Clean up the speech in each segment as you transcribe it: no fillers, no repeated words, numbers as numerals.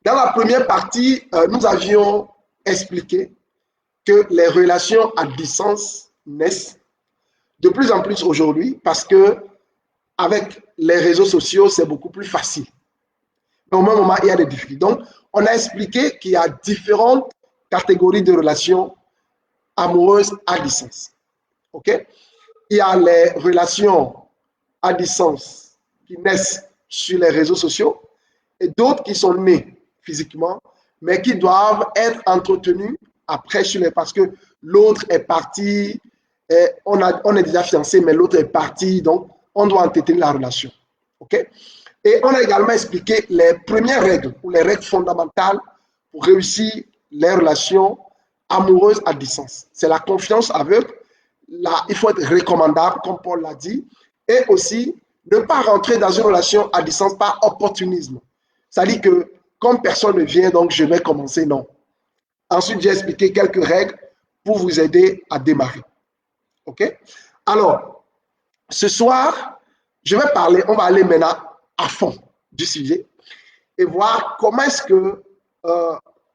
Dans la première partie, nous avions expliqué que les relations à distance naissent de plus en plus aujourd'hui parce que avec les réseaux sociaux, c'est beaucoup plus facile. Mais au même moment, il y a des difficultés. Donc, on a expliqué qu'il y a différentes catégories de relations amoureuses à distance. OK? Il y a les relations à distance qui naissent sur les réseaux sociaux et d'autres qui sont nées physiquement, mais qui doivent être entretenues après sur les... Parce que l'autre est parti, on est déjà fiancé, mais l'autre est parti, donc on doit entretenir la relation. OK? Et on a également expliqué les premières règles ou les règles fondamentales pour réussir les relations amoureuses à distance. C'est la confiance aveugle, il faut être recommandable, comme Paul l'a dit, et aussi ne pas rentrer dans une relation à distance par opportunisme. C'est-à-dire que comme personne ne vient, donc je vais commencer, non. Ensuite, j'ai expliqué quelques règles pour vous aider à démarrer. OK? Alors, ce soir, on va aller maintenant à fond du sujet et voir comment est-ce que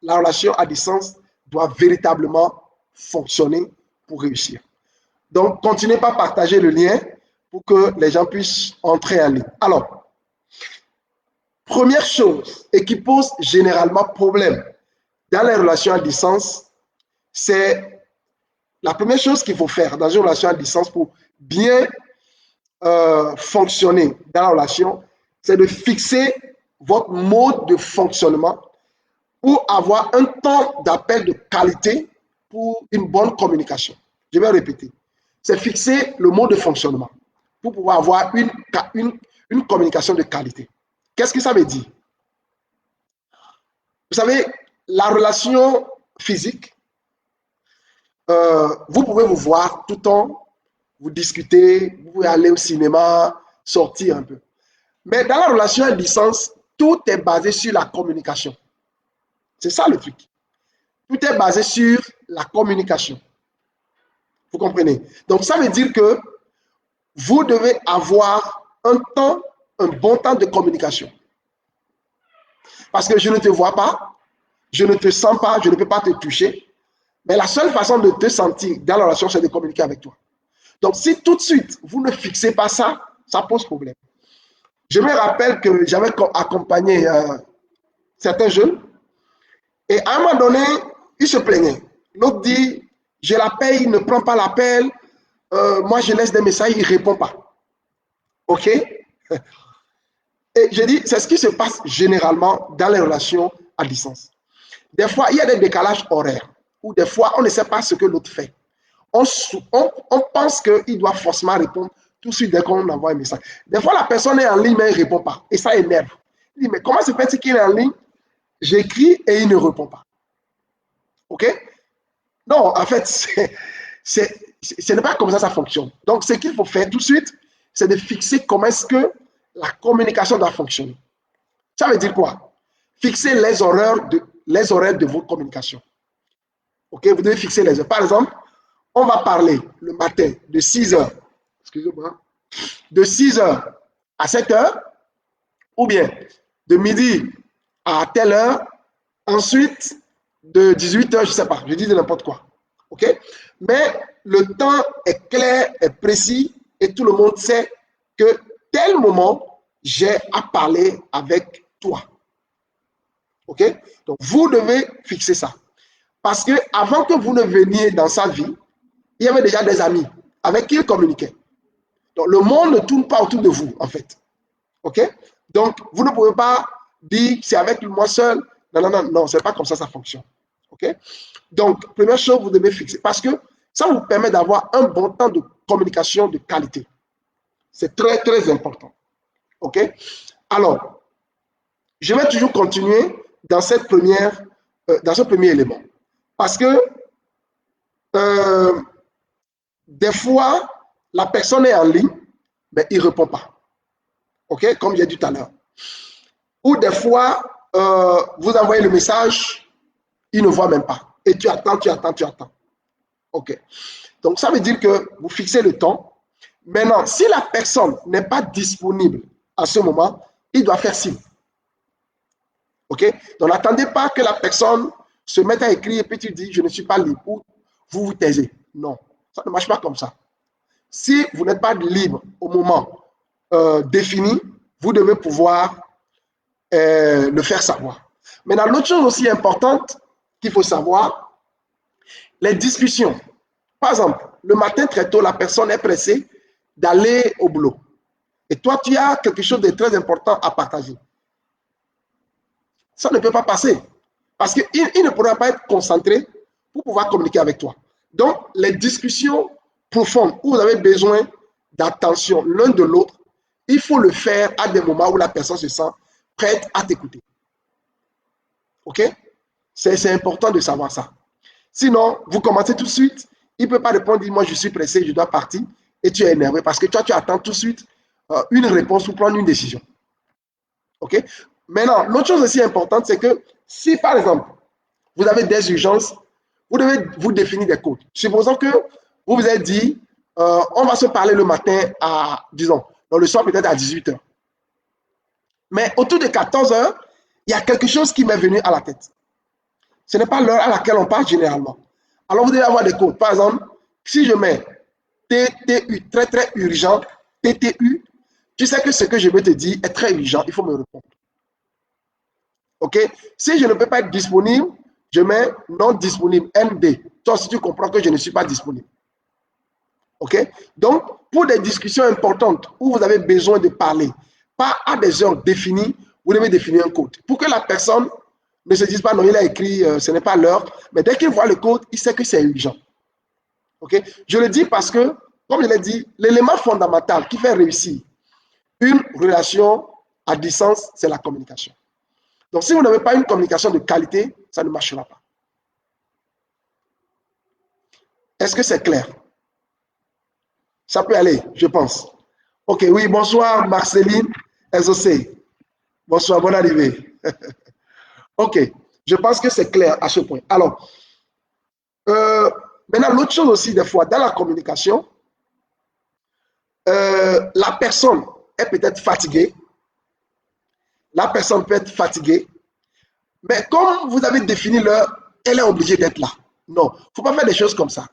la relation à distance doit véritablement fonctionner pour réussir. Donc, continuez par partager le lien pour que les gens puissent entrer en ligne. Alors, première chose, et qui pose généralement problème dans les relations à distance, c'est la première chose qu'il faut faire dans une relation à distance pour bien fonctionner dans la relation, c'est de fixer votre mode de fonctionnement pour avoir un temps d'appel de qualité pour une bonne communication. Je vais répéter. C'est fixer le mode de fonctionnement pour pouvoir avoir une communication de qualité. Qu'est-ce que ça veut dire? Vous savez, la relation physique, vous pouvez vous voir tout le temps, vous discutez, vous pouvez aller au cinéma, sortir un peu. Mais dans la relation à distance, tout est basé sur la communication. C'est ça le truc. Tout est basé sur la communication. Vous comprenez? Donc, ça veut dire que vous devez avoir un bon temps de communication. Parce que je ne te vois pas, je ne te sens pas, je ne peux pas te toucher. Mais la seule façon de te sentir dans la relation, c'est de communiquer avec toi. Donc, si tout de suite, vous ne fixez pas ça, ça pose problème. Je me rappelle que j'avais accompagné certains jeunes et à un moment donné, ils se plaignaient. L'autre dit, je l'appelle, il ne prend pas l'appel. Moi, je laisse des messages, il ne répond pas. OK? Et je dis, c'est ce qui se passe généralement dans les relations à distance. Des fois, il y a des décalages horaires ou des fois, on ne sait pas ce que l'autre fait. On pense qu'il doit forcément répondre tout de suite dès qu'on envoie un message. Des fois, la personne est en ligne, mais il ne répond pas. Et ça énerve. Il dit, mais comment se fait-il qu'il est en ligne? J'écris et il ne répond pas. OK? Non, en fait, ce n'est pas comme ça fonctionne. Donc, ce qu'il faut faire tout de suite, c'est de fixer comment est-ce que la communication doit fonctionner. Ça veut dire quoi? Fixer les horaires de votre communication. OK? Vous devez fixer les heures. Par exemple, on va parler le matin de 6h, excusez-moi, de 6h à 7h, ou bien de midi à telle heure, ensuite de 18h, je ne sais pas, je dis de n'importe quoi. OK? Mais le temps est clair, est précis, et tout le monde sait que tel moment, j'ai à parler avec toi. OK? Donc, vous devez fixer ça. Parce que avant que vous ne veniez dans sa vie, il y avait déjà des amis avec qui il communiquait. Donc, le monde ne tourne pas autour de vous, en fait. OK? Donc, vous ne pouvez pas dire c'est avec moi seul. Non, non, non, non, c'est pas comme ça fonctionne. OK? Donc, première chose, vous devez fixer. Parce que ça vous permet d'avoir un bon temps de communication de qualité. C'est très, très important. OK? Alors, je vais toujours continuer dans ce premier élément. Parce que des fois, la personne est en ligne, mais il ne répond pas. OK? Comme j'ai dit tout à l'heure. Ou des fois, vous envoyez le message, il ne voit même pas. Et tu attends. OK? Donc, ça veut dire que vous fixez le temps. Maintenant, si la personne n'est pas disponible à ce moment, il doit faire signe. OK? OK? Donc, n'attendez pas que la personne se mette à écrire et puis tu dis, je ne suis pas libre. Ou vous vous taisez. Non, ça ne marche pas comme ça. Si vous n'êtes pas libre au moment défini, vous devez pouvoir le faire savoir. Maintenant, l'autre chose aussi importante qu'il faut savoir, les discussions. Par exemple, le matin très tôt, la personne est pressée d'aller au boulot. Et toi, tu as quelque chose de très important à partager. Ça ne peut pas passer. Parce qu'il ne pourra pas être concentré pour pouvoir communiquer avec toi. Donc, les discussions profondes où vous avez besoin d'attention l'un de l'autre, il faut le faire à des moments où la personne se sent prête à t'écouter. OK? C'est important de savoir ça. Sinon, vous commencez tout de suite, il ne peut pas répondre, dis moi je suis pressé, je dois partir, et tu es énervé parce que toi, tu attends tout de suite une réponse pour prendre une décision. OK? Maintenant, l'autre chose aussi importante, c'est que si, par exemple, vous avez des urgences, vous devez vous définir des codes. Supposons que vous vous êtes dit, on va se parler le matin à, disons, dans le soir peut-être à 18 h. Mais autour de 14 h, il y a quelque chose qui m'est venu à la tête. Ce n'est pas l'heure à laquelle on parle généralement. Alors, vous devez avoir des codes. Par exemple, si je mets TTU, très très urgent, TTU, tu sais que ce que je veux te dire est très urgent, il faut me répondre. OK? Si je ne peux pas être disponible, je mets non disponible, ND. Toi aussi, tu comprends que je ne suis pas disponible. OK? Donc, pour des discussions importantes où vous avez besoin de parler, pas à des heures définies, vous devez définir un code. Pour que la personne ne se dise pas, non, il a écrit, ce n'est pas l'heure, mais dès qu'il voit le code, il sait que c'est urgent. OK? Je le dis parce que, comme je l'ai dit, l'élément fondamental qui fait réussir une relation à distance, c'est la communication. Donc, si vous n'avez pas une communication de qualité, ça ne marchera pas. Est-ce que c'est clair? Ça peut aller, je pense. OK, oui, bonsoir Marceline SOC. Bonsoir, bonne arrivée. OK, je pense que c'est clair à ce point. Alors, maintenant, l'autre chose aussi, des fois, dans la communication, la personne est peut-être fatiguée. La personne peut être fatiguée. Mais comme vous avez défini l'heure, elle est obligée d'être là. Non, il ne faut pas faire des choses comme ça.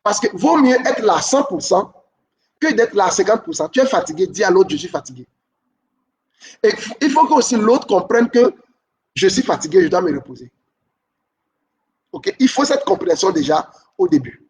Parce que vaut mieux être là à 100% que d'être là à 50%. Tu es fatigué, dis à l'autre, je suis fatigué. Et il faut que aussi l'autre comprenne que je suis fatigué, je dois me reposer. OK? Il faut cette compréhension déjà au début.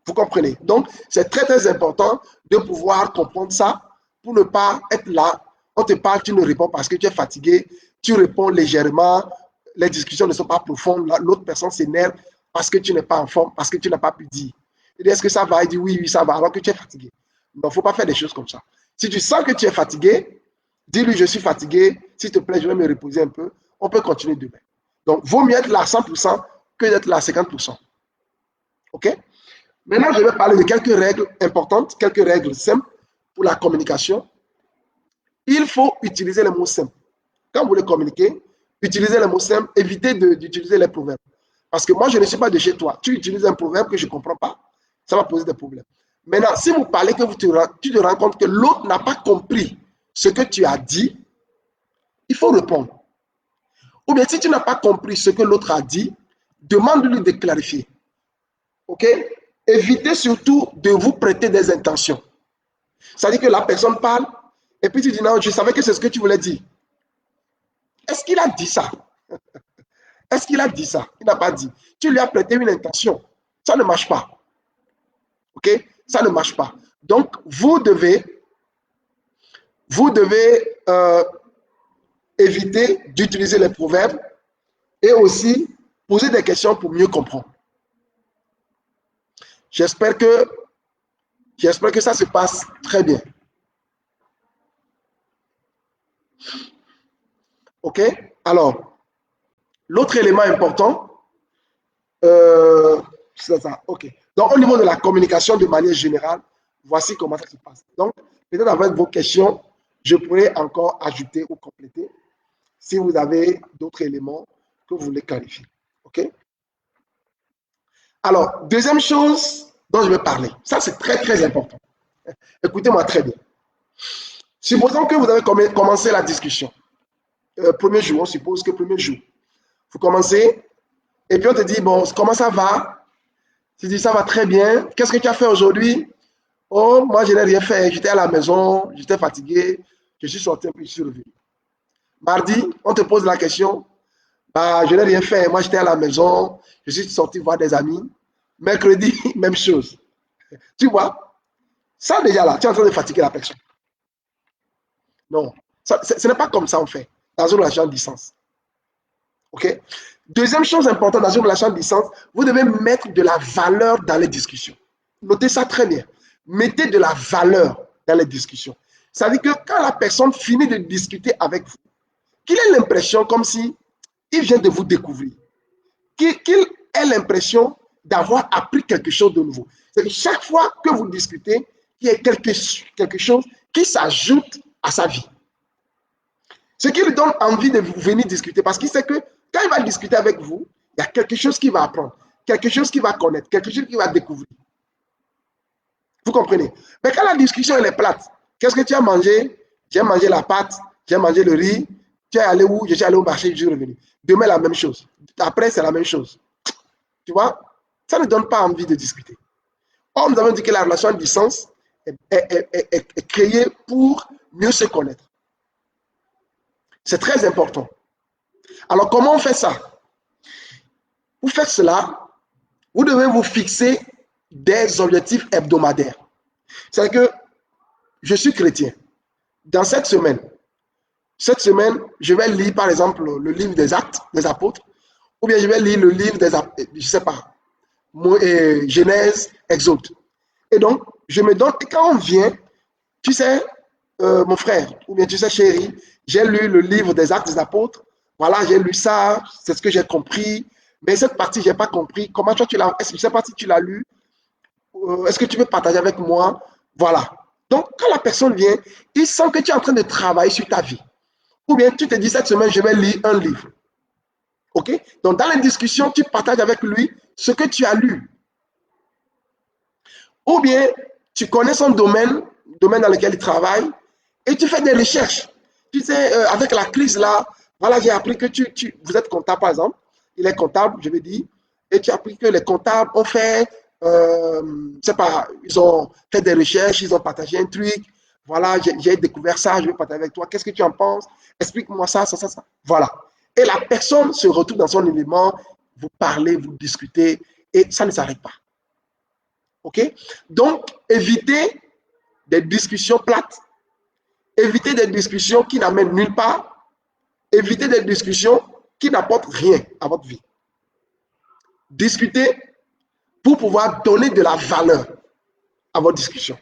Vous comprenez? Donc, c'est très, très important de pouvoir comprendre ça pour ne pas être là. On te parle, tu ne réponds parce que tu es fatigué, tu réponds légèrement, les discussions ne sont pas profondes, l'autre personne s'énerve parce que tu n'es pas en forme, parce que tu n'as pas pu dire. Il dit, est-ce que ça va? Il dit, oui, oui, ça va, alors que tu es fatigué. Donc, il ne faut pas faire des choses comme ça. Si tu sens que tu es fatigué, dis-lui, je suis fatigué, s'il te plaît, je vais me reposer un peu, on peut continuer demain. Donc, vaut mieux être là à 100% que d'être là à 50%. OK? Maintenant, je vais parler de quelques règles importantes, quelques règles simples pour la communication. Il faut utiliser les mots simples. Quand vous voulez communiquer, utilisez les mots simples, évitez d'utiliser les proverbes. Parce que moi, je ne suis pas de chez toi. Tu utilises un proverbe que je ne comprends pas, ça va poser des problèmes. Maintenant, si vous parlez que tu te rends compte que l'autre n'a pas compris ce que tu as dit, il faut répondre. Ou bien, si tu n'as pas compris ce que l'autre a dit, demande-lui de clarifier. OK? Évitez surtout de vous prêter des intentions. C'est-à-dire que la personne parle, et puis tu dis, non, je savais que c'est ce que tu voulais dire. Est-ce qu'il a dit ça? Est-ce qu'il a dit ça? Il n'a pas dit. Tu lui as prêté une intention. Ça ne marche pas. OK? Ça ne marche pas. Donc, vous devez éviter d'utiliser les proverbes et aussi poser des questions pour mieux comprendre. J'espère que ça se passe très bien. OK? Alors, l'autre élément important, c'est ça. OK. Donc, au niveau de la communication de manière générale, voici comment ça se passe. Donc, peut-être avec vos questions, je pourrais encore ajouter ou compléter si vous avez d'autres éléments que vous voulez clarifier. OK? Alors, deuxième chose dont je vais parler, ça c'est très très important. Écoutez-moi très bien. Supposons que vous avez commencé la discussion. premier jour, on suppose que premier jour. Vous commencez, et puis on te dit, bon, comment ça va? Tu dis, ça va très bien. Qu'est-ce que tu as fait aujourd'hui? Oh, moi, je n'ai rien fait. J'étais à la maison, j'étais fatigué, je suis sorti un peu, je suis revenu. Mardi, on te pose la question. Bah, je n'ai rien fait. Moi, j'étais à la maison, je suis sorti voir des amis. Mercredi, même chose. Tu vois, ça déjà là, tu es en train de fatiguer la personne. Non, ce n'est pas comme ça on fait dans une relation de distance. OK? Deuxième chose importante dans une relation de distance, vous devez mettre de la valeur dans les discussions. Notez ça très bien. Mettez de la valeur dans les discussions. Ça veut dire que quand la personne finit de discuter avec vous, qu'il ait l'impression comme si il vient de vous découvrir, qu'il ait l'impression d'avoir appris quelque chose de nouveau. C'est que chaque fois que vous discutez, il y a quelque chose qui s'ajoute à sa vie. Ce qui lui donne envie de venir discuter, parce qu'il sait que quand il va discuter avec vous, il y a quelque chose qu'il va apprendre, quelque chose qu'il va connaître, quelque chose qu'il va découvrir. Vous comprenez? Mais quand la discussion elle est plate, qu'est-ce que tu as mangé? J'ai mangé la pâte, j'ai mangé le riz, tu es allé où? Je suis allé au marché, je suis revenu. Demain, la même chose. Après, c'est la même chose. Tu vois? Ça ne donne pas envie de discuter. Or, nous avons dit que la relation du sens est créée pour mieux se connaître. C'est très important. Alors, comment on fait ça? Pour faire cela, vous devez vous fixer des objectifs hebdomadaires. C'est que je suis chrétien. Dans cette semaine, je vais lire par exemple le livre des Actes des Apôtres, ou bien je vais lire le livre des, je ne sais pas, Genèse, Exode. Et donc, je me donne, et quand on vient, tu sais, mon frère, ou bien tu sais, chérie, j'ai lu le livre des Actes des Apôtres, voilà, j'ai lu ça, c'est ce que j'ai compris, mais cette partie, je n'ai pas compris. Comment toi, tu l'as, je ne sais pas si tu l'as lu, est-ce que tu peux partager avec moi? Voilà. Donc, quand la personne vient, il sent que tu es en train de travailler sur ta vie. Ou bien tu te dis, cette semaine, je vais lire un livre. OK? Donc, dans la discussion, tu partages avec lui ce que tu as lu. Ou bien, tu connais son domaine dans lequel il travaille, et tu fais des recherches. Tu sais, avec la crise là, voilà, j'ai appris que vous êtes comptable, par exemple. Il est comptable, je vais dire, et tu as appris que les comptables ont fait, c'est pas, ils ont fait des recherches, ils ont partagé un truc. Voilà, j'ai découvert ça, je vais partager avec toi. Qu'est-ce que tu en penses? Explique-moi ça. Voilà. Et la personne se retrouve dans son élément, vous parlez, vous discutez, et ça ne s'arrête pas. OK? Donc, évitez des discussions plates. Évitez des discussions qui n'amènent nulle part. Évitez des discussions qui n'apportent rien à votre vie. Discutez pour pouvoir donner de la valeur à votre discussion.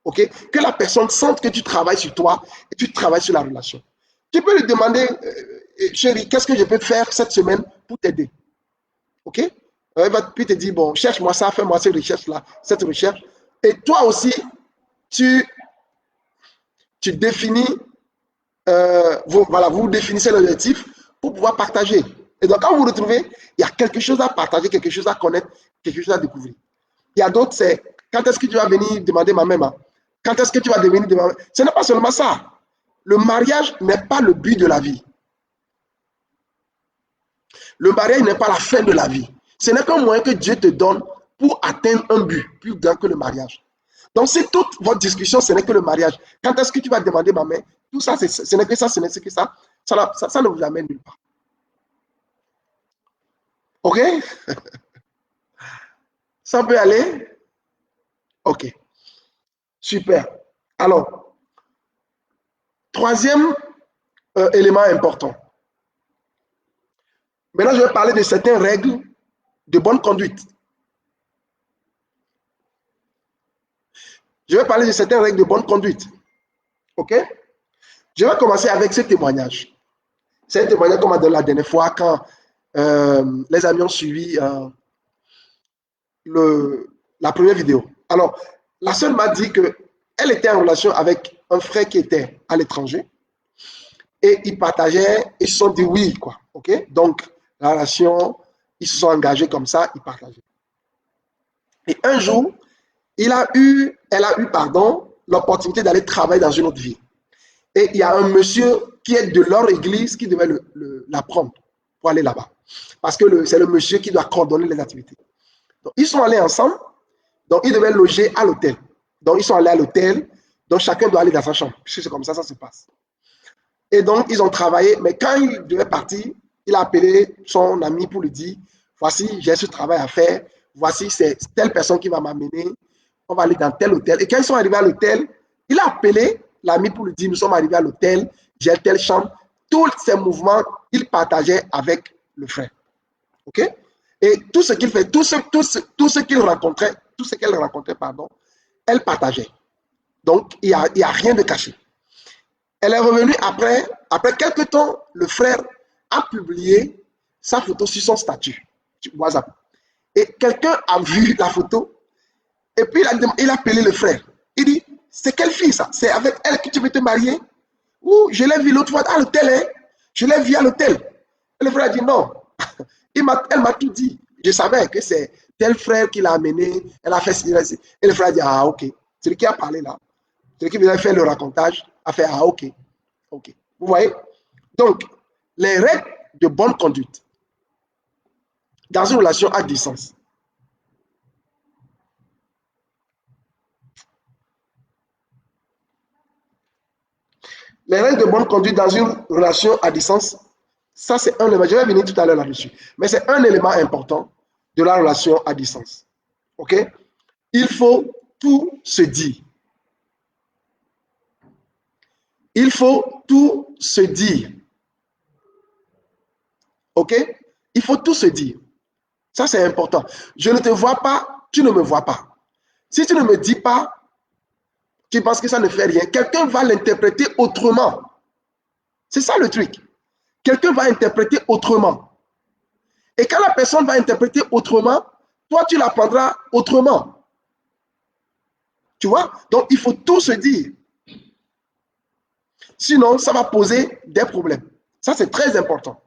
OK? Que la personne sente que tu travailles sur toi et tu travailles sur la relation. Tu peux lui demander, chérie, qu'est-ce que je peux faire cette semaine pour t'aider? OK? Elle va puis te dire, bon, cherche-moi ça, fais-moi cette recherche-là, cette recherche. Et toi aussi, tu définis, vous définissez l'objectif pour pouvoir partager. Et donc, quand vous vous retrouvez, il y a quelque chose à partager, quelque chose à connaître, quelque chose à découvrir. Il y a d'autres, c'est quand est-ce que tu vas venir demander ma maman? Quand est-ce que tu vas venir demander? Ce n'est pas seulement ça. Le mariage n'est pas le but de la vie. Le mariage n'est pas la fin de la vie. Ce n'est qu'un moyen que Dieu te donne pour atteindre un but plus grand que le mariage. Donc, si toute votre discussion, ce n'est que le mariage, quand est-ce que tu vas demander ma main? Tout ça, ce n'est que ça, ce n'est que ça. Ça ne vous amène nulle part. OK? Ça peut aller? OK. Super. Alors, troisième élément important. Maintenant, je vais parler de certaines règles de bonne conduite. Je vais parler de certaines règles de bonne conduite. OK? Je vais commencer avec ce témoignage. C'est un témoignage comme la dernière fois quand les amis ont suivi la première vidéo. Alors, la sœur m'a dit qu'elle était en relation avec un frère qui était à l'étranger et ils partageaient, ils se sont dit oui, quoi. OK? Donc, la relation, ils se sont engagés comme ça, ils partageaient. Et un jour, elle a eu l'opportunité d'aller travailler dans une autre ville. Et il y a un monsieur qui est de leur église qui devait la prendre pour aller là-bas. Parce que c'est le monsieur qui doit coordonner les activités. Donc, ils sont allés ensemble. Donc, ils devaient loger à l'hôtel. Donc, ils sont allés à l'hôtel. Donc, chacun doit aller dans sa chambre. Puisque c'est comme ça se passe. Et donc, ils ont travaillé. Mais quand il devait partir, il a appelé son ami pour lui dire, voici, j'ai ce travail à faire. Voici, c'est telle personne qui va m'amener. On va aller dans tel hôtel. Et quand ils sont arrivés à l'hôtel, il a appelé l'ami pour lui dire, nous sommes arrivés à l'hôtel, j'ai telle chambre. Tous ces mouvements, il partageait avec le frère. OK? Et tout ce qu'il fait, tout ce qu'il rencontrait, tout ce qu'elle rencontrait, pardon, elle partageait. Donc, il n'y a rien de caché. Elle est revenue après quelques temps, le frère a publié sa photo sur son statut, sur WhatsApp. Et quelqu'un a vu la photo, et puis il a appelé le frère. Il dit, c'est quelle fille ça? C'est avec elle que tu veux te marier? Ou je l'ai vue l'autre fois à l'hôtel, hein? Je l'ai vue à l'hôtel. Et le frère a dit, non. Elle m'a tout dit. Je savais que c'est tel frère qui l'a amené, elle a fait ci. Et le frère a dit, ah ok. Celui qui a parlé là, celui qui vient faire le racontage, a fait, ah ok. Ok. Vous voyez? Donc, les règles de bonne conduite dans une relation à distance. Les règles de bonne conduite dans une relation à distance, ça c'est un élément, je vais venir tout à l'heure là-dessus, mais c'est un élément important de la relation à distance. OK? Il faut tout se dire. Il faut tout se dire. OK? Il faut tout se dire. Ça c'est important. Je ne te vois pas, tu ne me vois pas. Si tu ne me dis pas, tu penses que ça ne fait rien, quelqu'un va l'interpréter autrement. C'est ça le truc. Quelqu'un va interpréter autrement. Et quand la personne va interpréter autrement, toi, tu l'apprendras autrement. Tu vois? Donc, il faut tout se dire. Sinon, ça va poser des problèmes. Ça, c'est très important.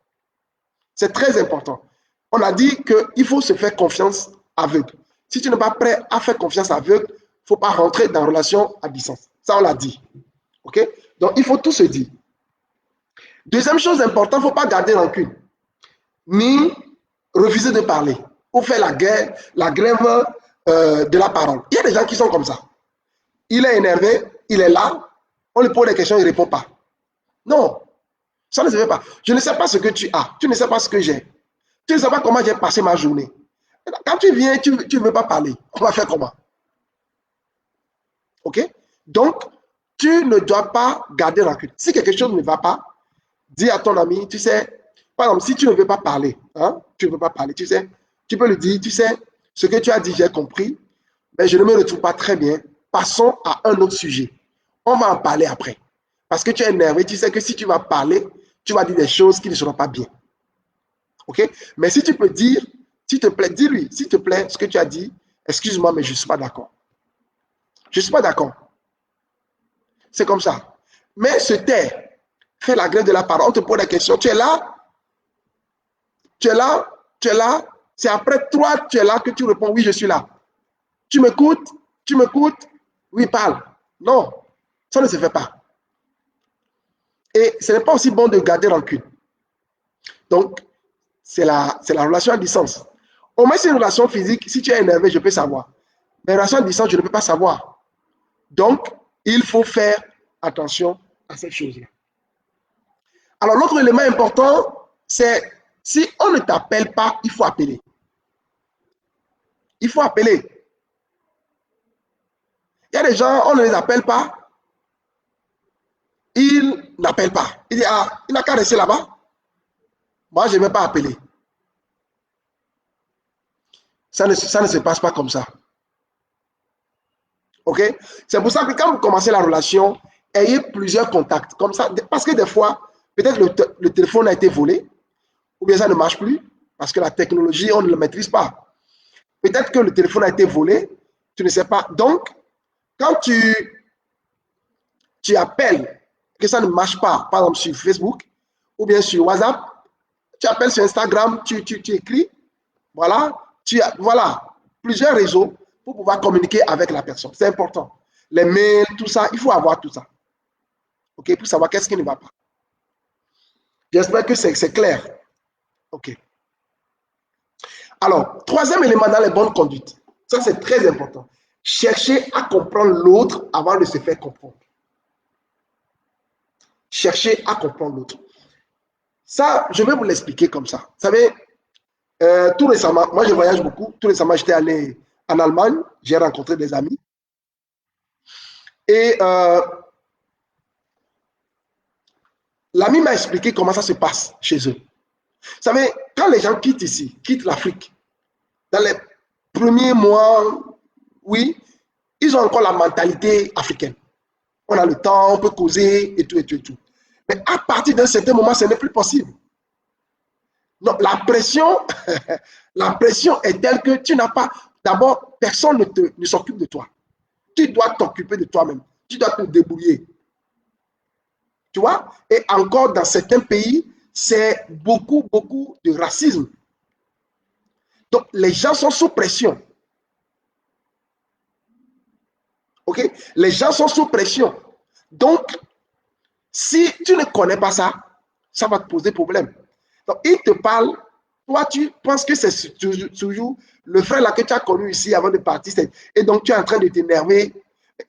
C'est très important. On a dit qu'il faut se faire confiance aveugle. Si tu n'es pas prêt à faire confiance aveugle, il ne faut pas rentrer dans une relation à distance. Ça, on l'a dit. OK? Donc, il faut tout se dire. Deuxième chose importante, il ne faut pas garder rancune. Ni refuser de parler. Ou faire la grève de la parole. Il y a des gens qui sont comme ça. Il est énervé, il est là, on lui pose des questions, il ne répond pas. Non, ça ne se fait pas. Je ne sais pas ce que tu as, tu ne sais pas ce que j'ai. Tu ne sais pas comment j'ai passé ma journée. Quand tu viens, tu ne veux pas parler. On va faire comment? OK? Donc, tu ne dois pas garder rancune. Si quelque chose ne va pas, dis à ton ami, tu sais, par exemple, si tu ne veux pas parler, hein, tu ne veux pas parler, tu sais, tu peux lui dire, tu sais, ce que tu as dit, j'ai compris, mais je ne me retrouve pas très bien. Passons à un autre sujet. On va en parler après. Parce que tu es énervé, tu sais que si tu vas parler, tu vas dire des choses qui ne seront pas bien. OK? Mais si tu peux dire, s'il te plaît, dis-lui, s'il te plaît, ce que tu as dit, excuse-moi, mais je ne suis pas d'accord. Je ne suis pas d'accord. C'est comme ça. Mais se taire, fais la grève de la parole, on te pose la question, tu es là, tu es là, tu es là, c'est après toi, tu es là que tu réponds, oui, je suis là. Tu m'écoutes, oui, parle. Non, ça ne se fait pas. Et ce n'est pas aussi bon de garder rancune. Donc, c'est la relation à distance. Au moins, c'est une relation physique. Si tu es énervé, je peux savoir. Mais une relation à distance, je ne peux pas savoir. Donc, il faut faire attention à cette chose-là. Alors, l'autre élément important, c'est si on ne t'appelle pas, il faut appeler. Il faut appeler. Il y a des gens, on ne les appelle pas. Ils n'appellent pas. Il dit, ah, il n'a qu'à rester là-bas. Moi, je ne vais pas appeler. Ça ne se passe pas comme ça. OK? C'est pour ça que quand vous commencez la relation, ayez plusieurs contacts. Comme ça, parce que des fois, peut-être le téléphone a été volé, ou bien ça ne marche plus, parce que la technologie, on ne le maîtrise pas. Peut-être que le téléphone a été volé, tu ne sais pas. Donc, quand tu appelles, que ça ne marche pas, par exemple sur Facebook, ou bien sur WhatsApp, tu appelles sur Instagram, tu écris, voilà, voilà, plusieurs réseaux pour pouvoir communiquer avec la personne. C'est important. Les mails, tout ça, il faut avoir tout ça. OK, pour savoir qu'est-ce qui ne va pas. J'espère que c'est clair. OK. Alors, troisième élément dans les bonnes conduites. Ça, c'est très important. Chercher à comprendre l'autre avant de se faire comprendre. Chercher à comprendre l'autre. Ça, je vais vous l'expliquer comme ça. Vous savez, tout récemment, moi je voyage beaucoup. Tout récemment, j'étais allé en Allemagne. J'ai rencontré des amis. Et l'ami m'a expliqué comment ça se passe chez eux. Vous savez, quand les gens quittent ici, quittent l'Afrique, dans les premiers mois, oui, ils ont encore la mentalité africaine. On a le temps, on peut causer et tout, et tout, et tout. Mais à partir d'un certain moment, ce n'est plus possible. Donc, la pression, la pression est telle que tu n'as pas, d'abord, personne ne s'occupe de toi. Tu dois t'occuper de toi-même. Tu dois te débrouiller. Tu vois? Et encore dans certains pays, c'est beaucoup, beaucoup de racisme. Donc, les gens sont sous pression. OK? Les gens sont sous pression. Donc, si tu ne connais pas ça, ça va te poser problème. Donc, il te parle, toi, tu penses que c'est toujours le frère là que tu as connu ici avant de partir. Et donc, tu es en train de t'énerver.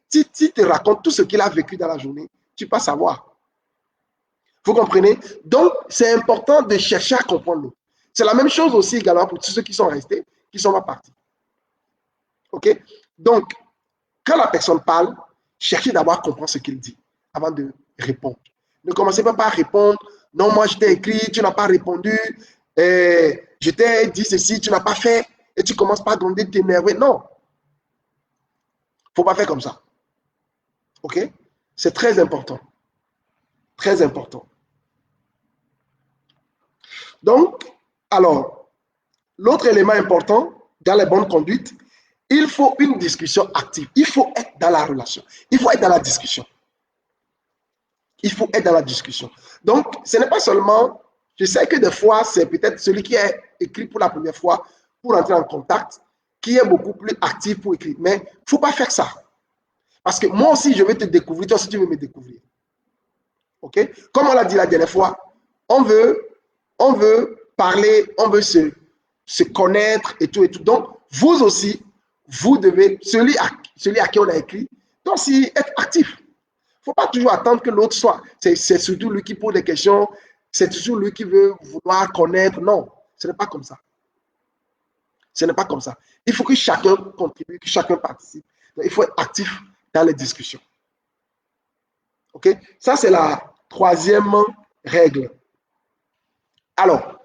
Si tu te racontes tout ce qu'il a vécu dans la journée, tu ne peux pas savoir. Vous comprenez? Donc, c'est important de chercher à comprendre l'autre. C'est la même chose aussi également pour tous ceux qui sont restés, qui ne sont pas partis. OK? Donc, quand la personne parle, cherchez d'abord à comprendre ce qu'il dit avant de répondre. Ne commencez pas par répondre. Non, moi je t'ai écrit, tu n'as pas répondu. Je t'ai dit ceci, tu n'as pas fait. Et tu commences par gronder, t'énerver. Non. Il ne faut pas faire comme ça. OK? C'est très important. Très important. Donc, alors, l'autre élément important dans les bonnes conduites, il faut une discussion active. Il faut être dans la relation. Il faut être dans la discussion. Il faut être dans la discussion. Donc, ce n'est pas seulement, je sais que des fois, c'est peut-être celui qui est écrit pour la première fois pour entrer en contact, qui est beaucoup plus actif pour écrire. Mais il ne faut pas faire ça. Parce que moi aussi, je vais te découvrir, toi aussi, tu veux me découvrir. OK? Comme on l'a dit la dernière fois, on veut parler, on veut se connaître et tout et tout. Donc, vous aussi, vous devez, celui à qui on a écrit, donc aussi être actif. Il ne faut pas toujours attendre que l'autre soit. C'est surtout lui qui pose des questions, c'est toujours lui qui veut vouloir connaître. Non, ce n'est pas comme ça. Ce n'est pas comme ça. Il faut que chacun contribue, que chacun participe. Donc, il faut être actif dans les discussions. OK? Ça, c'est la troisième règle. Alors,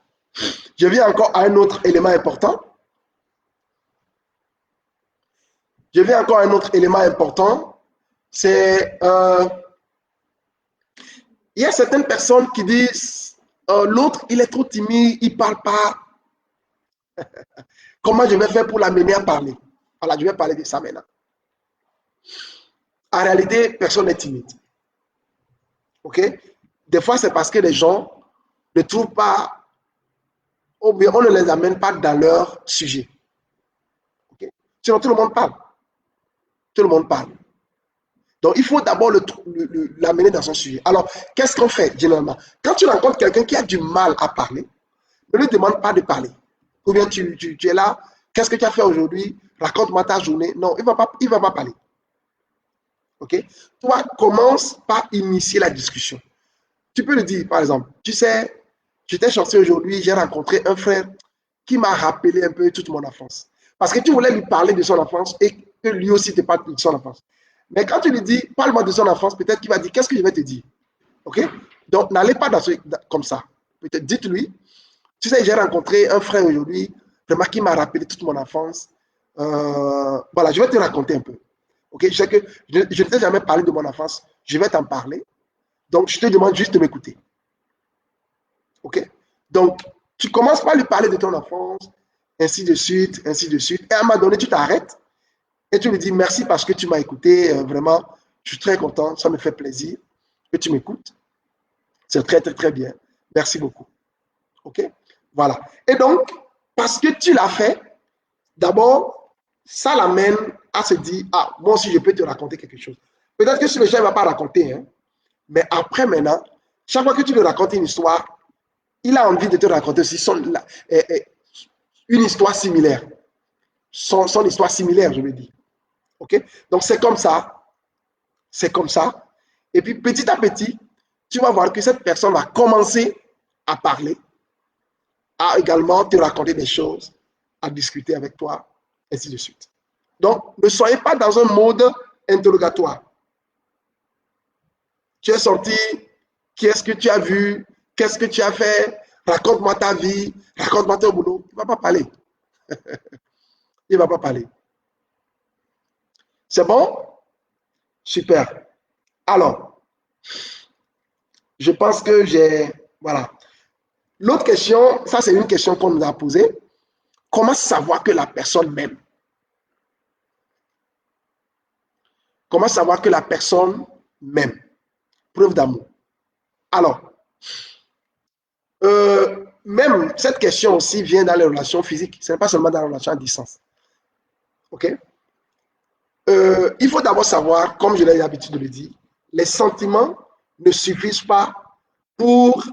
je viens encore à un autre élément important. C'est il y a certaines personnes qui disent l'autre, il est trop timide, il ne parle pas. Comment je vais faire pour l'amener à parler? Voilà, je vais parler de ça maintenant. En réalité, personne n'est timide. OK? Des fois, c'est parce que les gens ne trouvent pas, ou bien on ne les amène pas dans leur sujet. OK? Sinon, tout le monde parle. Tout le monde parle. Donc, il faut d'abord l'amener dans son sujet. Alors, qu'est-ce qu'on fait généralement? Quand tu rencontres quelqu'un qui a du mal à parler, ne lui demande pas de parler. Ou bien tu es là, qu'est-ce que tu as fait aujourd'hui? Raconte-moi ta journée. Non, il ne va pas parler. OK? Toi, commence par initier la discussion. Tu peux lui dire, par exemple, tu sais, j'étais chanceux aujourd'hui, j'ai rencontré un frère qui m'a rappelé un peu toute mon enfance. Parce que tu voulais lui parler de son enfance et que lui aussi te parle de son enfance. Mais quand tu lui dis, parle-moi de son enfance, peut-être qu'il va dire, qu'est-ce que je vais te dire? OK? Donc, n'allez pas comme ça. Peut-être dites-lui, tu sais, j'ai rencontré un frère aujourd'hui, vraiment qui m'a rappelé toute mon enfance. Voilà, je vais te raconter un peu. OK? Je sais que je ne t'ai jamais parlé de mon enfance. Je vais t'en parler. Donc, je te demande juste de m'écouter. OK? Donc, tu commences par lui parler de ton enfance, ainsi de suite, ainsi de suite. Et à un moment donné, tu t'arrêtes et tu lui dis merci parce que tu m'as écouté. Vraiment, je suis très content. Ça me fait plaisir que tu m'écoutes. C'est très, très, très bien. Merci beaucoup. OK? Voilà. Et donc, parce que tu l'as fait, d'abord, ça l'amène à se dire, ah, moi aussi, je peux te raconter quelque chose. Peut-être que ce le chien ne va pas raconter, hein, mais après, maintenant, chaque fois que tu lui racontes une histoire, il a envie de te raconter aussi une histoire similaire. Son histoire similaire, je veux dire. OK? Donc, c'est comme ça. C'est comme ça. Et puis, petit à petit, tu vas voir que cette personne va commencer à parler, à également te raconter des choses, à discuter avec toi, ainsi de suite. Donc, ne soyez pas dans un mode interrogatoire. Tu es sorti, qu'est-ce que tu as vu, qu'est-ce que tu as fait, raconte-moi ta vie, raconte-moi ton boulot. Il ne va pas parler. Il ne va pas parler. C'est bon? Super. Alors, je pense que j'ai... Voilà. L'autre question, ça c'est une question qu'on nous a posée. Comment savoir que la personne m'aime? Comment savoir que la personne m'aime? Preuve d'amour. Alors, même cette question aussi vient dans les relations physiques. Ce n'est pas seulement dans les relations à distance. OK? Il faut d'abord savoir, comme je l'ai l'habitude de le dire, les sentiments ne suffisent pas pour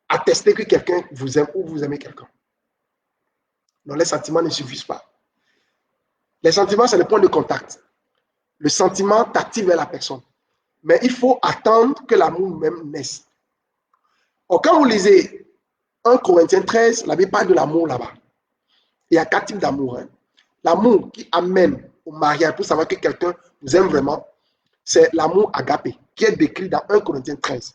attester que quelqu'un vous aime ou vous aimez quelqu'un. Non, les sentiments ne suffisent pas. Les sentiments, c'est le point de contact. Le sentiment t'active vers la personne. Mais il faut attendre que l'amour même naisse. Or, quand vous lisez 1 Corinthiens 13, la Bible parle de l'amour là-bas. Il y a 4 types d'amour. Hein. L'amour qui amène au mariage pour savoir que quelqu'un vous aime vraiment, c'est l'amour agapé, qui est décrit dans 1 Corinthiens 13.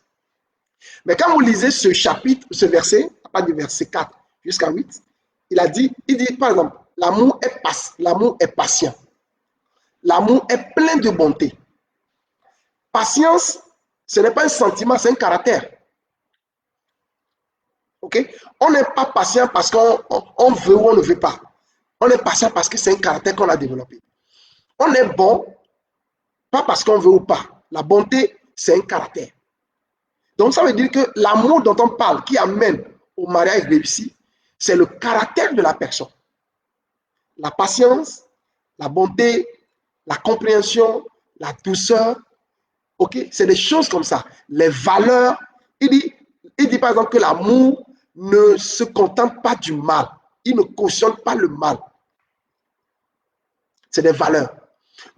Mais quand vous lisez ce chapitre, ce verset, à partir du verset 4 jusqu'à 8, il dit par exemple, l'amour est patient. L'amour est plein de bonté. Patience, ce n'est pas un sentiment, c'est un caractère. Ok? On n'est pas patient parce qu'on veut ou on ne veut pas. On est patient parce que c'est un caractère qu'on a développé. On est bon, pas parce qu'on veut ou pas. La bonté, c'est un caractère. Donc, ça veut dire que l'amour dont on parle, qui amène au mariage réussi, c'est le caractère de la personne. La patience, la bonté, la compréhension, la douceur. Ok? C'est des choses comme ça. Les valeurs. Il dit par exemple que l'amour ne se contente pas du mal. Il ne cautionne pas le mal. C'est des valeurs.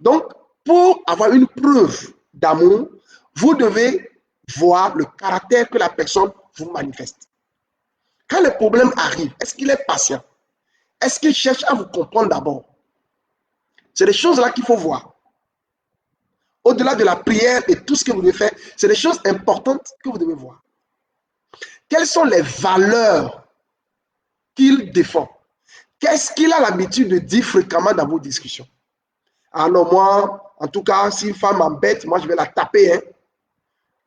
Donc, pour avoir une preuve d'amour, vous devez voir le caractère que la personne vous manifeste. Quand les problèmes arrivent, est-ce qu'il est patient? Est-ce qu'il cherche à vous comprendre d'abord? C'est des choses-là qu'il faut voir. Au-delà de la prière et tout ce que vous devez faire, c'est des choses importantes que vous devez voir. Quelles sont les valeurs qu'il défend? Qu'est-ce qu'il a l'habitude de dire fréquemment dans vos discussions? Alors moi, en tout cas, si une femme m'embête, moi je vais la taper. Hein.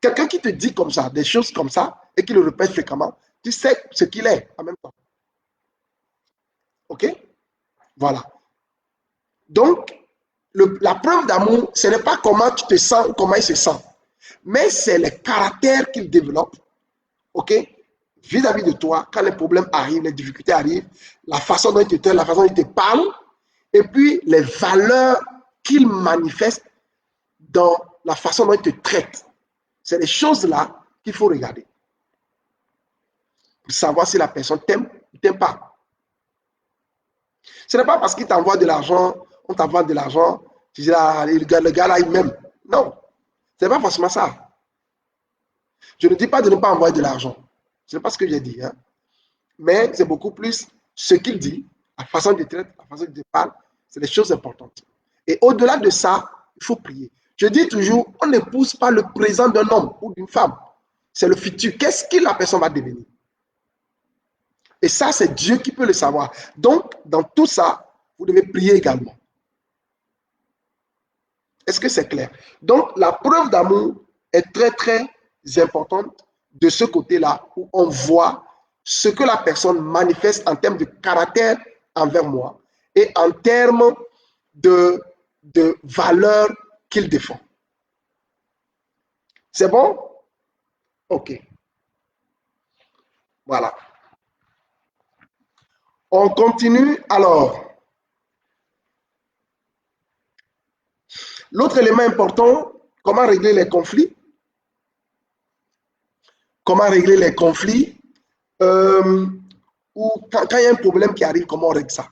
Quelqu'un qui te dit comme ça, des choses comme ça, et qui le répète fréquemment, tu sais ce qu'il est en même temps. OK? Voilà. Donc, la preuve d'amour, ce n'est pas comment tu te sens ou comment il se sent, mais c'est le caractère qu'il développe, OK? Vis-à-vis de toi, quand les problèmes arrivent, les difficultés arrivent, la façon dont il te traite, la façon dont il te parle, et puis les valeurs qu'il manifeste dans la façon dont il te traite. C'est les choses-là qu'il faut regarder. Pour savoir si la personne t'aime ou ne t'aime pas. Ce n'est pas parce qu'il t'envoie de l'argent, on t'envoie de l'argent, tu dis, ah, le gars là, il m'aime. Non, ce n'est pas forcément ça. Je ne dis pas de ne pas envoyer de l'argent. Ce n'est pas ce que j'ai dit. Hein. Mais c'est beaucoup plus ce qu'il dit, la façon de traiter, la façon de parler, c'est des choses importantes. Et au-delà de ça, il faut prier. Je dis toujours, on n'épouse pas le présent d'un homme ou d'une femme. C'est le futur. Qu'est-ce que la personne va devenir? Et ça, c'est Dieu qui peut le savoir. Donc, dans tout ça, vous devez prier également. Est-ce que c'est clair? Donc, la preuve d'amour est très, très importante de ce côté-là, où on voit ce que la personne manifeste en termes de caractère envers moi et en termes de valeurs qu'il défend. C'est bon? OK. Voilà. On continue. Alors, l'autre élément important, comment régler les conflits? Comment régler les conflits? Euh, ou quand il y a un problème qui arrive, comment on règle ça?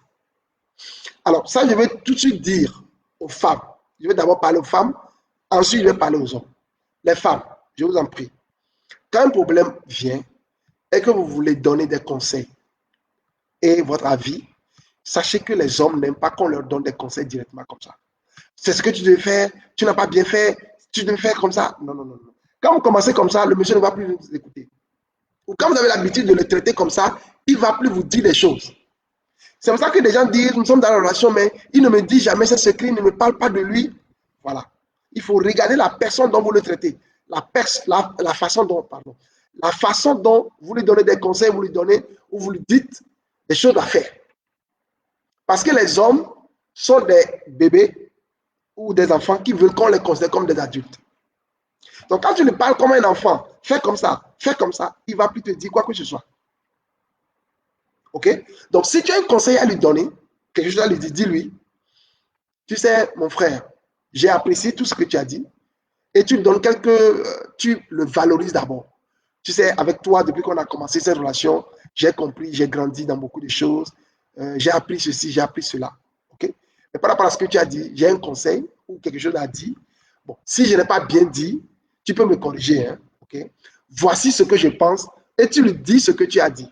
Alors, ça, je vais tout de suite dire aux femmes. Je vais d'abord parler aux femmes, ensuite, je vais parler aux hommes. Les femmes, je vous en prie, quand un problème vient et que vous voulez donner des conseils et votre avis, sachez que les hommes n'aiment pas qu'on leur donne des conseils directement comme ça. C'est ce que tu devais faire, tu n'as pas bien fait, tu devais faire comme ça. Non, non, non, non. Quand vous commencez comme ça, le monsieur ne va plus vous écouter. Ou quand vous avez l'habitude de le traiter comme ça, il ne va plus vous dire les choses. C'est pour ça que des gens disent, nous sommes dans la relation, mais il ne me dit jamais ses secrets, il ne me parle pas de lui. Voilà. Il faut regarder la personne dont vous le traitez, la façon dont, pardon, la façon dont vous lui donnez des conseils, vous lui donnez, ou vous lui dites des choses à faire. Parce que les hommes sont des bébés ou des enfants qui veulent qu'on les considère comme des adultes. Donc quand tu lui parles comme un enfant, fais comme ça, il ne va plus te dire quoi que ce soit. Ok? Donc si tu as un conseil à lui donner, quelque chose à lui dire, dis-lui, tu sais, mon frère, j'ai apprécié tout ce que tu as dit et tu donnes tu le valorises d'abord. Tu sais, avec toi, depuis qu'on a commencé cette relation, j'ai compris, j'ai grandi dans beaucoup de choses, j'ai appris ceci, j'ai appris cela. Ok? Mais par rapport à ce que tu as dit, j'ai un conseil ou quelque chose à dire. Bon, si je n'ai pas bien dit, tu peux me corriger. Hein? Ok? Voici ce que je pense et tu lui dis ce que tu as dit.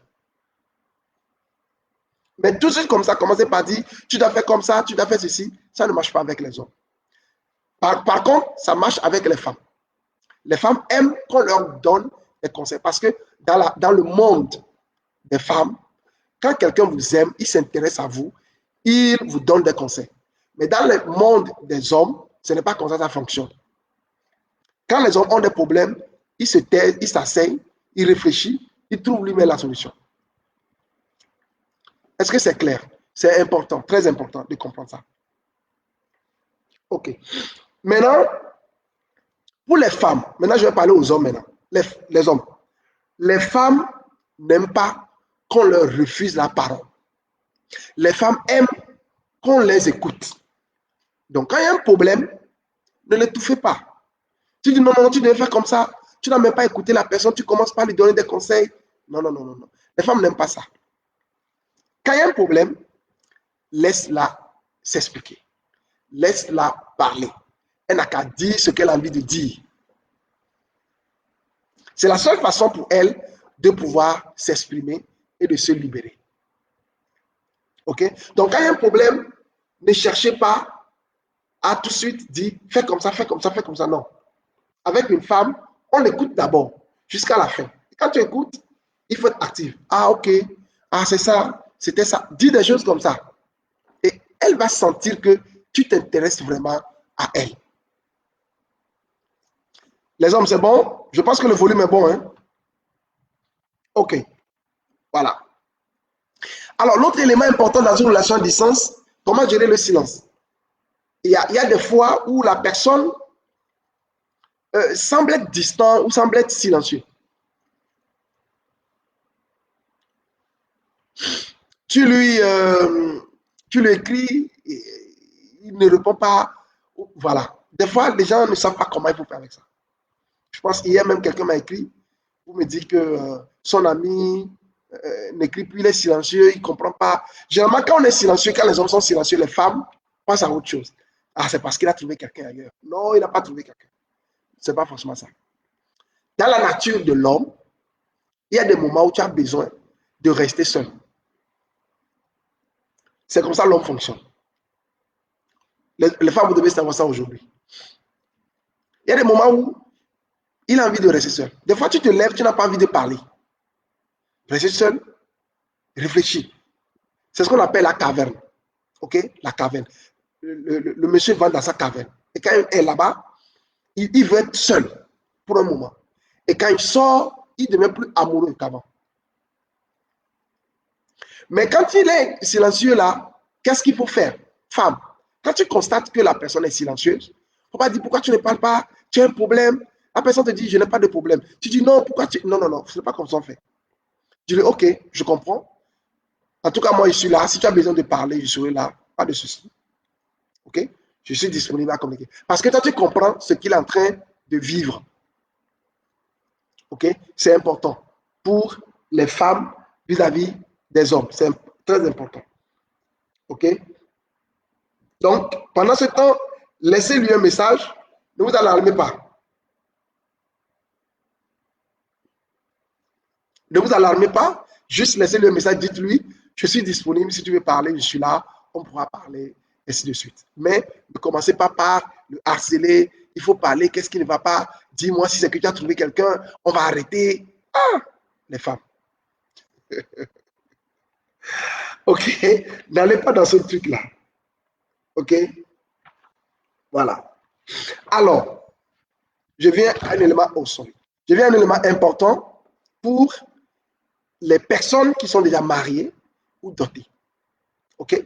Mais tout de suite comme ça, commencer par dire, tu dois faire comme ça, tu dois faire ceci, ça ne marche pas avec les hommes. Par contre, ça marche avec les femmes. Les femmes aiment qu'on leur donne des conseils parce que dans le monde des femmes, quand quelqu'un vous aime, il s'intéresse à vous, il vous donne des conseils. Mais dans le monde des hommes, ce n'est pas comme ça que ça fonctionne. Quand les hommes ont des problèmes, ils se taisent, ils s'asseyent, ils réfléchissent, ils trouvent lui-même la solution. Est-ce que c'est clair? C'est important, très important de comprendre ça. OK. Maintenant, pour les femmes, maintenant je vais parler aux hommes maintenant. Les hommes. Les femmes n'aiment pas qu'on leur refuse la parole. Les femmes aiment qu'on les écoute. Donc, quand il y a un problème, ne l'étouffez pas. Tu dis non, non, tu devais faire comme ça. Tu n'as même pas écouté la personne, tu commences par lui donner des conseils. Non, non, non, non, non. Les femmes n'aiment pas ça. Quand il y a un problème, laisse-la s'expliquer. Laisse-la parler. Elle n'a qu'à dire ce qu'elle a envie de dire. C'est la seule façon pour elle de pouvoir s'exprimer et de se libérer. OK? Donc, quand il y a un problème, ne cherchez pas à tout de suite dire fais comme ça, fais comme ça, fais comme ça. Non. Avec une femme, on l'écoute d'abord jusqu'à la fin. Et quand tu écoutes, il faut être actif. Ah, OK. Ah, c'est ça. C'était ça. Dis des choses comme ça. Et elle va sentir que tu t'intéresses vraiment à elle. Les hommes, c'est bon? Je pense que le volume est bon. Hein? OK. Voilà. Alors, l'autre élément important dans une relation à distance, comment gérer le silence? Il y a des fois où la personne semble être distant ou semble être silencieux. Tu lui, tu lui écris, il ne répond pas. Voilà. Des fois, les gens ne savent pas comment il faut faire avec ça. Je pense qu'hier même, quelqu'un m'a écrit pour me dire que son ami n'écrit plus, il est silencieux, il ne comprend pas. Généralement, quand on est silencieux, quand les hommes sont silencieux, les femmes passent à autre chose. Ah, c'est parce qu'il a trouvé quelqu'un ailleurs. Non, il n'a pas trouvé quelqu'un. Ce n'est pas forcément ça. Dans la nature de l'homme, il y a des moments où tu as besoin de rester seul. C'est comme ça que l'homme fonctionne. Les femmes, vous devez savoir ça aujourd'hui. Il y a des moments où il a envie de rester seul. Des fois, tu te lèves, tu n'as pas envie de parler. Rester seul, réfléchis. C'est ce qu'on appelle la caverne. OK? La caverne. Le monsieur va dans sa caverne. Et quand il est là-bas, il veut être seul pour un moment. Et quand il sort, il devient plus amoureux qu'avant. Mais quand il est silencieux là, qu'est-ce qu'il faut faire? Femme, quand tu constates que la personne est silencieuse, il ne faut pas dire pourquoi tu ne parles pas, tu as un problème. La personne te dit je n'ai pas de problème. Tu dis non, pourquoi tu. Non, non, non, ce n'est pas comme ça on fait. Tu dis ok, je comprends. En tout cas, moi je suis là. Si tu as besoin de parler, je serai là. Pas de souci. Ok? Je suis disponible à communiquer. Parce que toi, tu comprends ce qu'il est en train de vivre. Ok? C'est important pour les femmes vis-à-vis des hommes. C'est très important. OK? Donc, pendant ce temps, laissez-lui un message. Ne vous alarmez pas. Ne vous alarmez pas. Juste laissez-lui un message. Dites-lui, je suis disponible. Si tu veux parler, je suis là. On pourra parler, ainsi de suite. Mais ne commencez pas par le harceler. Il faut parler. Qu'est-ce qui ne va pas? Dis-moi si c'est que tu as trouvé quelqu'un. On va arrêter. Ah, les femmes. OK? N'allez pas dans ce truc-là. OK? Voilà. Alors, je viens à un élément au son. Je viens à un élément important pour les personnes qui sont déjà mariées ou dotées. OK?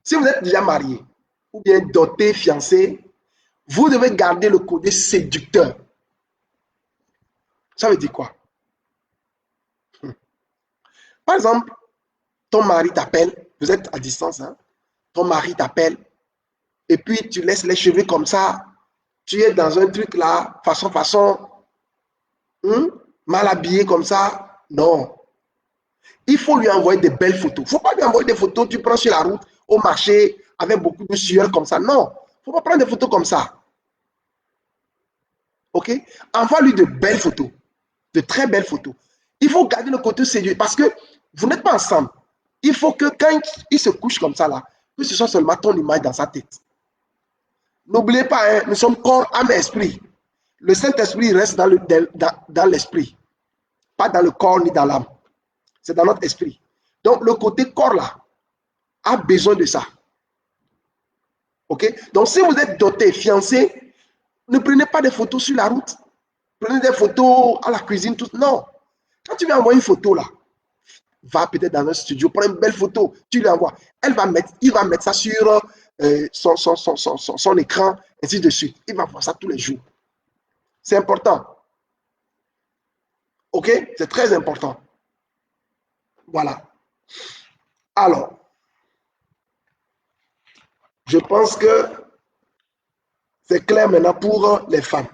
Si vous êtes déjà marié ou bien doté, fiancé, vous devez garder le côté séducteur. Ça veut dire quoi? Par exemple, ton mari t'appelle, vous êtes à distance, hein? Ton mari t'appelle, et puis tu laisses les cheveux comme ça, tu es dans un truc là, façon, mal habillé comme ça. Non. Il faut lui envoyer des belles photos. Il ne faut pas lui envoyer des photos, tu prends sur la route, au marché, avec beaucoup de sueur comme ça. Non. Il ne faut pas prendre des photos comme ça. OK? Envoie-lui de belles photos, de très belles photos. Il faut garder le côté séduit parce que vous n'êtes pas ensemble. Il faut que quand il se couche comme ça, là, que ce soit seulement ton image dans sa tête. N'oubliez pas, hein, nous sommes corps, âme et esprit. Le Saint-Esprit reste dans l'esprit, pas dans le corps ni dans l'âme. C'est dans notre esprit. Donc, le côté corps, là, a besoin de ça. OK? Donc, si vous êtes doté, fiancé, ne prenez pas des photos sur la route. Prenez des photos à la cuisine, tout. Non. Quand tu lui envoies une photo, là, va peut-être dans un studio, prends une belle photo, tu lui envoies. Il va mettre ça sur son écran, ainsi de suite. Il va voir ça tous les jours. C'est important. OK? C'est très important. Voilà. Alors, je pense que c'est clair maintenant pour les femmes.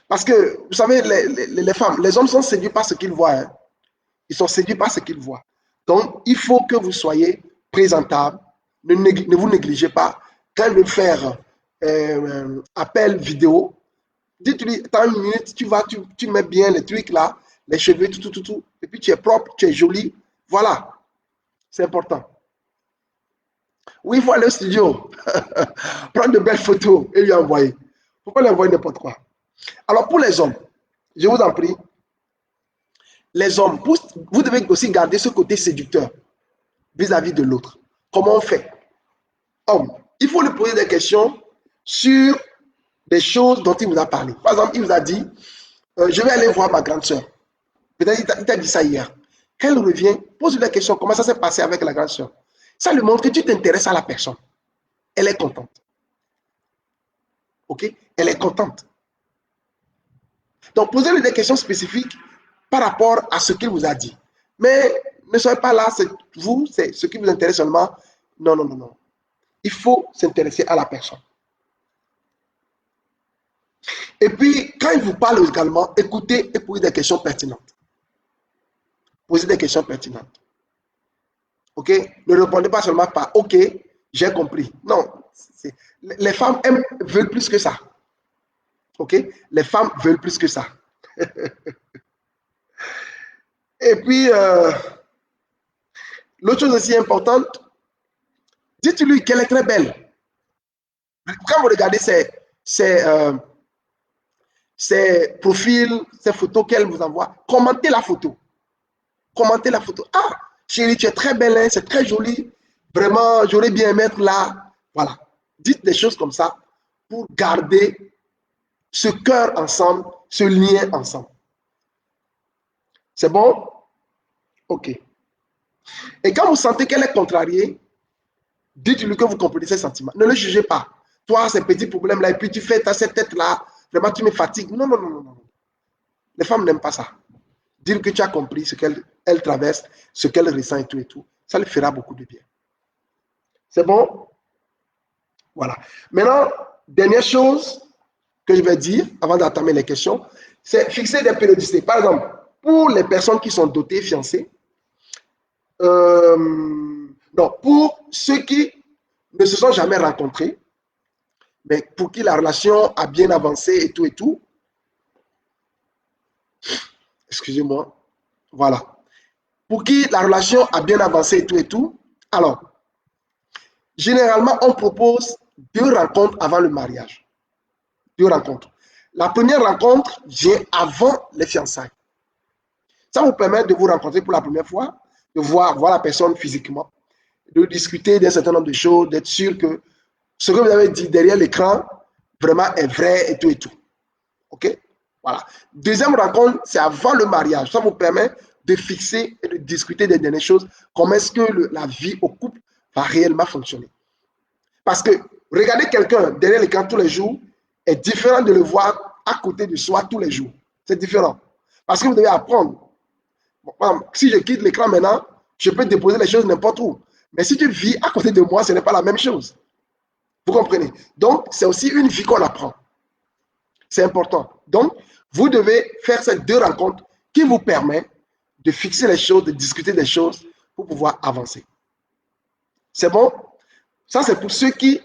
Parce que, vous savez, les femmes, les hommes sont séduits par ce qu'ils voient. Hein. Ils sont séduits par ce qu'ils voient. Donc, il faut que vous soyez présentable. Ne vous négligez pas. Quand il veut faire appel vidéo, dites-lui, dans une minute, tu mets bien les trucs là, les cheveux, tout. Et puis tu es propre, tu es joli. Voilà. C'est important. Oui, il faut aller au studio, prendre de belles photos et lui envoyer. Il ne faut pas lui envoyer n'importe quoi. Alors, pour les hommes, je vous en prie, les hommes, vous devez aussi garder ce côté séducteur vis-à-vis de l'autre. Comment on fait? Homme, il faut lui poser des questions sur des choses dont il vous a parlé. Par exemple, il vous a dit, je vais aller voir ma grande soeur. Peut-être il t'a dit ça hier. Quand elle revient, pose-lui la question, comment ça s'est passé avec la grande soeur? Ça lui montre que tu t'intéresses à la personne. Elle est contente. OK? Elle est contente. Donc, posez-lui des questions spécifiques par rapport à ce qu'il vous a dit. Mais ne soyez pas là, c'est vous, c'est ce qui vous intéresse seulement. Non. Il faut s'intéresser à la personne. Et puis, quand il vous parle également, écoutez et posez des questions pertinentes. Posez des questions pertinentes. OK? Ne répondez pas seulement par OK, j'ai compris. Non. Les femmes veulent plus que ça. OK? Les femmes veulent plus que ça. Et puis, l'autre chose aussi importante, dites-lui qu'elle est très belle. Quand vous regardez ses profils, ses photos qu'elle vous envoie, commentez la photo. Commentez la photo. Ah, chérie, tu es très belle, hein, c'est très joli. Vraiment, j'aurais bien aimé être là. Voilà. Dites des choses comme ça pour garder ce cœur ensemble, ce lien ensemble. C'est bon? OK. Et quand vous sentez qu'elle est contrariée, dites-lui que vous comprenez ses sentiments. Ne le jugez pas. Toi, ces petits problèmes-là, et puis tu fais cette tête-là, vraiment, tu me fatigues. Non. Les femmes n'aiment pas ça. Dire que tu as compris ce qu'elle traverse, ce qu'elle ressent et tout. Ça lui fera beaucoup de bien. C'est bon? Voilà. Maintenant, dernière chose que je vais dire avant d'entamer les questions, c'est fixer des périodicités. Par exemple, pour les personnes qui sont dotées, fiancées, non, pour ceux qui ne se sont jamais rencontrés, mais pour qui la relation a bien avancé et tout, excusez-moi, voilà. Pour qui la relation a bien avancé et tout, alors, généralement, on propose 2 rencontres avant le mariage. 2 rencontres. La première rencontre vient avant les fiançailles. Ça vous permet de vous rencontrer pour la première fois, de voir la personne physiquement, de discuter d'un certain nombre de choses, d'être sûr que ce que vous avez dit derrière l'écran vraiment est vrai et tout et tout. OK? Voilà. Deuxième rencontre, c'est avant le mariage. Ça vous permet de fixer et de discuter des dernières choses. Comment est-ce que la vie au couple va réellement fonctionner? Parce que regarder quelqu'un derrière l'écran tous les jours est différent de le voir à côté de soi tous les jours. C'est différent. Parce que vous devez apprendre. Bon, si je quitte l'écran maintenant, je peux déposer les choses n'importe où. Mais si tu vis à côté de moi, ce n'est pas la même chose. Vous comprenez? Donc, c'est aussi une vie qu'on apprend. C'est important. Donc, vous devez faire ces 2 rencontres qui vous permettent de fixer les choses, de discuter des choses pour pouvoir avancer. C'est bon? Ça, c'est pour ceux qui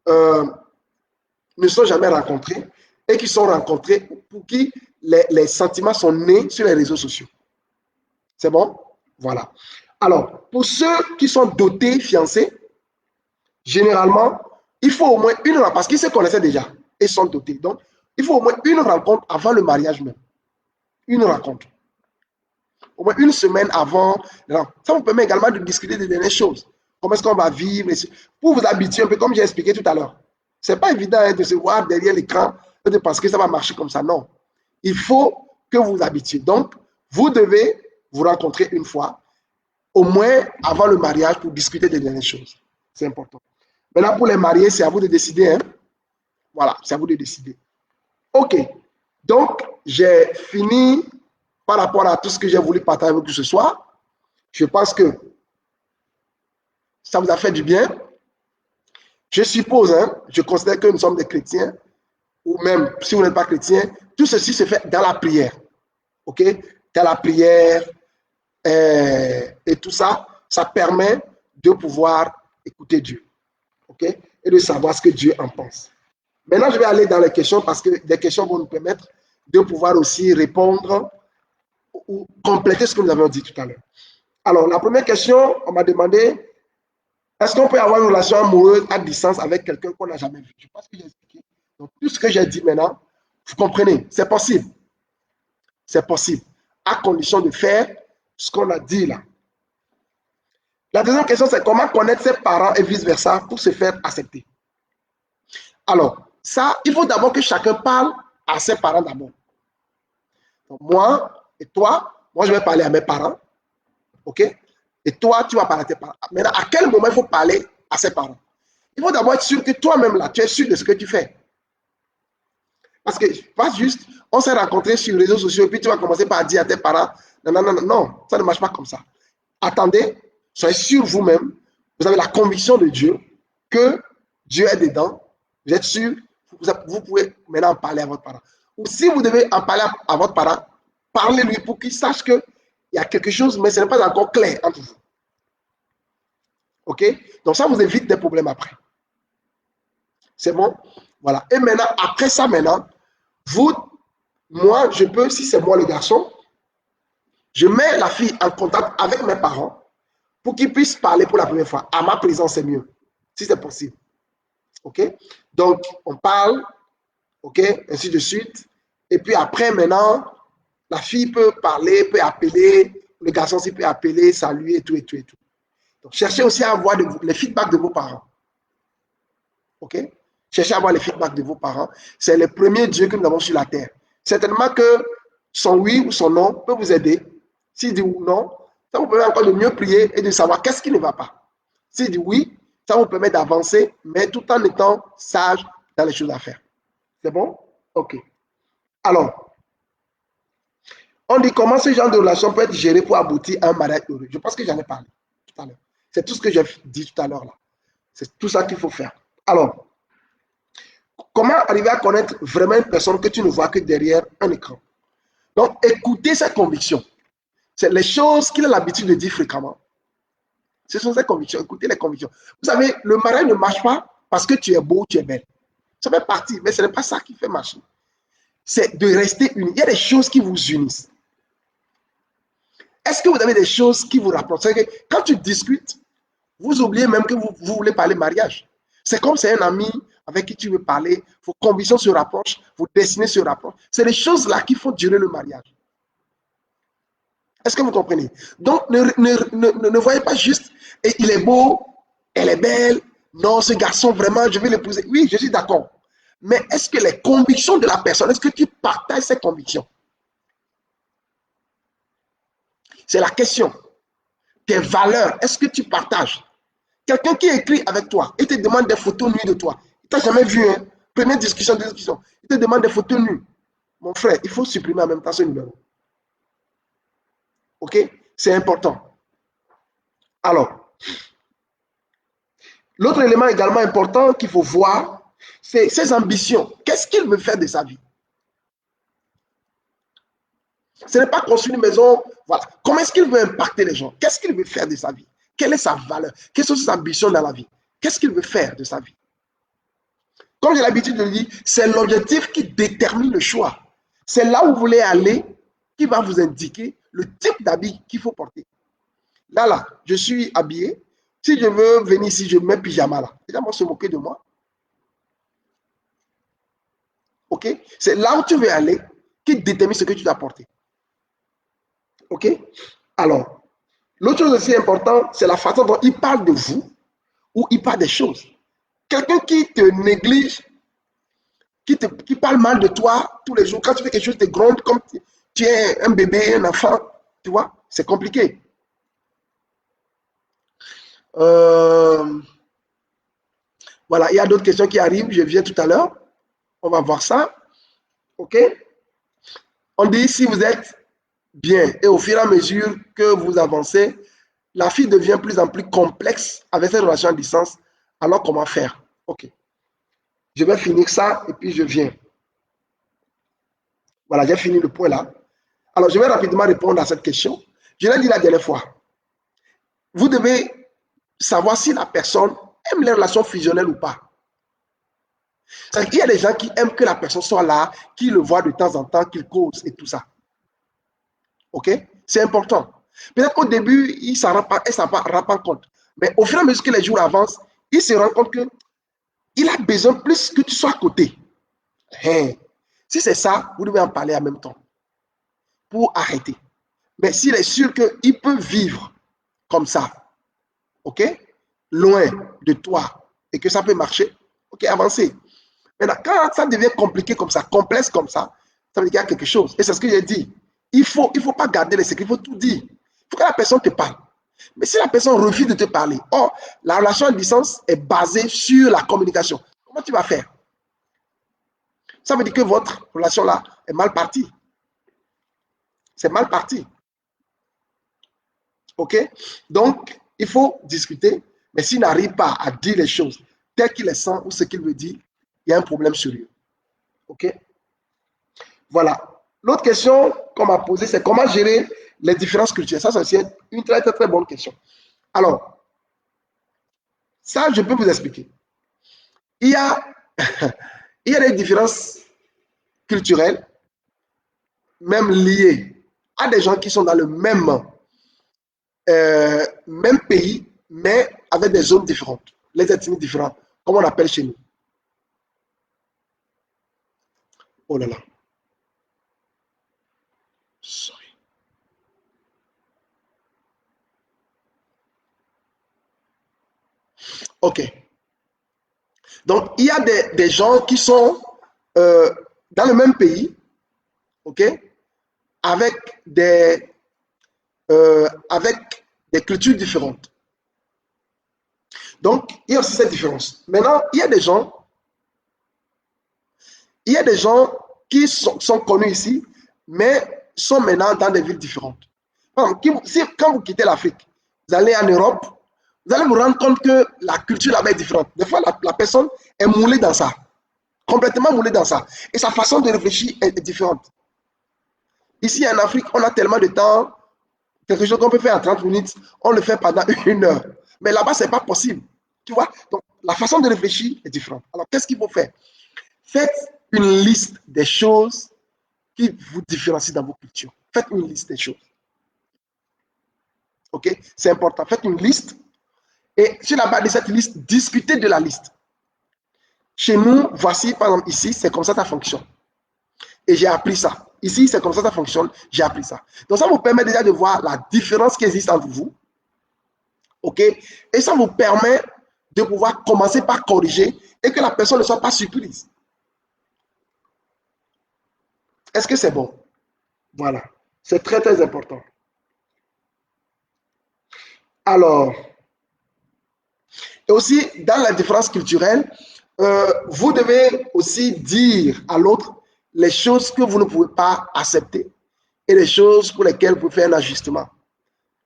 ne sont jamais rencontrés et qui sont rencontrés, pour qui les sentiments sont nés sur les réseaux sociaux. C'est bon? Voilà. Alors, pour ceux qui sont dotés, fiancés, généralement, il faut au moins une rencontre, parce qu'ils se connaissaient déjà et sont dotés. Donc, il faut au moins une rencontre avant le mariage même. Une rencontre. Au moins une semaine avant. Ça vous permet également de discuter des dernières choses. Comment est-ce qu'on va vivre? Pour vous habituer un peu, comme j'ai expliqué tout à l'heure. Ce n'est pas évident hein, de se voir derrière l'écran et de penser que ça va marcher comme ça. Non. Il faut que vous vous habituiez. Donc, vous devez vous rencontrer une fois, au moins avant le mariage, pour discuter des dernières choses. C'est important. Maintenant, pour les mariés, c'est à vous de décider. Hein? Voilà, c'est à vous de décider. OK. Donc, j'ai fini par rapport à tout ce que j'ai voulu partager avec vous ce soir. Je pense que ça vous a fait du bien. Je suppose, hein, je considère que nous sommes des chrétiens, ou même si vous n'êtes pas chrétien, tout ceci se fait dans la prière. OK? Dans la prière et tout ça, ça permet de pouvoir écouter Dieu. OK? Et de savoir ce que Dieu en pense. Maintenant, je vais aller dans les questions parce que des questions vont nous permettre de pouvoir aussi répondre ou compléter ce que nous avons dit tout à l'heure. Alors, la première question, on m'a demandé, est-ce qu'on peut avoir une relation amoureuse à distance avec quelqu'un qu'on n'a jamais vu? Je pense que j'ai expliqué. Donc, tout ce que j'ai dit maintenant, vous comprenez, c'est possible. C'est possible, à condition de faire ce qu'on a dit là. La deuxième question, c'est comment connaître ses parents et vice-versa pour se faire accepter. Alors, ça, il faut d'abord que chacun parle à ses parents d'abord. Donc, moi et toi, moi je vais parler à mes parents, ok? Et toi, tu vas parler à tes parents. Maintenant, à quel moment il faut parler à ses parents? Il faut d'abord être sûr que toi-même là, tu es sûr de ce que tu fais. Parce que pas juste, on s'est rencontrés sur les réseaux sociaux et puis tu vas commencer par dire à tes parents, non, non, non, non, non, ça ne marche pas comme ça. Attendez, soyez sûr vous-même, vous avez la conviction de Dieu, que Dieu est dedans, vous êtes sûr, vous pouvez maintenant en parler à votre parent. Ou si vous devez en parler à votre parent, parlez-lui pour qu'il sache qu'il y a quelque chose, mais ce n'est pas encore clair entre vous. OK? Donc ça vous évite des problèmes après. C'est bon? Voilà. Et maintenant, après ça, maintenant, moi, je peux, si c'est moi le garçon, je mets la fille en contact avec mes parents pour qu'ils puissent parler pour la première fois. À ma présence, c'est mieux, si c'est possible. OK? Donc, on parle, OK? Ainsi de suite. Et puis après, maintenant, la fille peut parler, peut appeler, le garçon aussi peut appeler, saluer et tout, et tout, et tout. Donc, cherchez aussi à avoir les feedbacks de vos parents. OK? Cherchez à avoir les feedbacks de vos parents. C'est le premier Dieu que nous avons sur la terre. Certainement que son oui ou son non peut vous aider. S'il dit non, ça vous permet encore de mieux prier et de savoir qu'est-ce qui ne va pas. S'il dit oui, ça vous permet d'avancer, mais tout en étant sage dans les choses à faire. C'est bon? OK. Alors, on dit comment ce genre de relation peut être géré pour aboutir à un mariage heureux. Je pense que j'en ai parlé tout à l'heure. C'est tout ce que j'ai dit tout à l'heure là. C'est tout ça qu'il faut faire. Alors, comment arriver à connaître vraiment une personne que tu ne vois que derrière un écran? Donc, écoutez ses convictions. C'est les choses qu'il a l'habitude de dire fréquemment. Ce sont ses convictions. Écoutez les convictions. Vous savez, le mariage ne marche pas parce que tu es beau, tu es belle. Ça fait partie, mais ce n'est pas ça qui fait marcher. C'est de rester unis. Il y a des choses qui vous unissent. Est-ce que vous avez des choses qui vous rapprochent? Quand tu discutes, vous oubliez même que vous voulez parler mariage. C'est comme c'est un ami avec qui tu veux parler, vos convictions se rapprochent, vos destinées se rapprochent. C'est les choses-là qui font durer le mariage. Est-ce que vous comprenez? Donc, ne voyez pas juste, et il est beau, elle est belle, non, ce garçon, vraiment, je vais l'épouser. Oui, je suis d'accord. Mais est-ce que les convictions de la personne, est-ce que tu partages ces convictions? C'est la question. Tes valeurs, est-ce que tu partages? Quelqu'un qui écrit avec toi et te demande des photos nues de toi. Il t'a jamais vu, hein? Première discussion. Il te demande des photos nues. Mon frère, il faut supprimer en même temps ce numéro. OK? C'est important. Alors, l'autre élément également important qu'il faut voir, c'est ses ambitions. Qu'est-ce qu'il veut faire de sa vie? Ce n'est pas construire une maison. Voilà. Comment est-ce qu'il veut impacter les gens? Qu'est-ce qu'il veut faire de sa vie? Quelle est sa valeur? Quelles sont ses ambitions dans la vie? Qu'est-ce qu'il veut faire de sa vie? Comme j'ai l'habitude de le dire, c'est l'objectif qui détermine le choix. C'est là où vous voulez aller qui va vous indiquer le type d'habit qu'il faut porter. Là, je suis habillé. Si je veux venir ici, je mets pyjama là. Les gens vont se moquer de moi. OK? C'est là où tu veux aller qui détermine ce que tu dois porter. OK? Alors, l'autre chose aussi importante, c'est la façon dont il parle de vous ou il parle des choses. Quelqu'un qui te néglige, qui parle mal de toi tous les jours, quand tu fais quelque chose, tu te grondes comme tu es un bébé, un enfant, tu vois, c'est compliqué. Voilà, il y a d'autres questions qui arrivent, je viens tout à l'heure. On va voir ça. OK? On dit si vous êtes bien et au fur et à mesure que vous avancez, la fille devient plus en plus complexe avec cette relation à distance. Alors, comment faire? OK. Je vais finir ça et puis je viens. Voilà, j'ai fini le point là. Alors, je vais rapidement répondre à cette question. Je l'ai dit la dernière fois. Vous devez savoir si la personne aime les relations fusionnelles ou pas. Il y a des gens qui aiment que la personne soit là, qui le voit de temps en temps, qu'il cause et tout ça. OK? C'est important. Peut-être qu'au début, il ne s'en rend pas compte. Mais au fur et à mesure que les jours avancent, il se rend compte qu'il a besoin plus que tu sois à côté. Hey. Si c'est ça, vous devez en parler en même temps pour arrêter. Mais s'il est sûr qu'il peut vivre comme ça, OK, loin de toi, et que ça peut marcher, OK, avancez. Maintenant, quand ça devient compliqué comme ça, complexe comme ça veut dire qu'il y a quelque chose. Et c'est ce que j'ai dit. Il ne faut pas garder les secrets, il faut tout dire. Il faut que la personne te parle. Mais si la personne refuse de te parler, la relation à distance est basée sur la communication. Comment tu vas faire? Ça veut dire que votre relation là est mal partie. C'est mal parti. OK? Donc, il faut discuter, mais s'il n'arrive pas à dire les choses telles qu'il les sent ou ce qu'il veut dire, il y a un problème sérieux. OK? Voilà. L'autre question qu'on m'a posée, c'est comment gérer les différences culturelles. Ça, c'est aussi une très, très, très bonne question. Alors, ça, je peux vous expliquer. Il y a des différences culturelles, même liées à des gens qui sont dans le même pays, mais avec des zones différentes, les ethnies différentes, comme on appelle chez nous. Oh là là. Sorry. OK. Donc, il y a des gens qui sont dans le même pays, OK, avec des cultures différentes. Donc, il y a aussi cette différence. Maintenant, il y a des qui sont connus ici, mais sont maintenant dans des villes différentes. Quand vous quittez l'Afrique, vous allez en Europe, vous allez vous rendre compte que la culture là-bas est différente. Des fois, la personne est moulée dans ça, complètement moulée dans ça. Et sa façon de réfléchir est différente. Ici en Afrique, on a tellement de temps, quelque chose qu'on peut faire en 30 minutes, on le fait pendant 1 heure. Mais là-bas, ce n'est pas possible. Tu vois? Donc, la façon de réfléchir est différente. Alors, qu'est-ce qu'il faut faire? Faites une liste des choses qui vous différencient dans vos cultures. Faites une liste des choses. OK? C'est important. Faites une liste et sur la base de cette liste, discutez de la liste. Chez nous, voici, par exemple, ici, c'est comme ça fonctionne. Et j'ai appris ça. Ici, c'est comme ça fonctionne, j'ai appris ça. Donc, ça vous permet déjà de voir la différence qui existe entre vous. OK? Et ça vous permet de pouvoir commencer par corriger et que la personne ne soit pas surprise. Est-ce que c'est bon? Voilà. C'est très, très important. Alors, et aussi, dans la différence culturelle, vous devez aussi dire à l'autre les choses que vous ne pouvez pas accepter et les choses pour lesquelles vous pouvez faire un ajustement.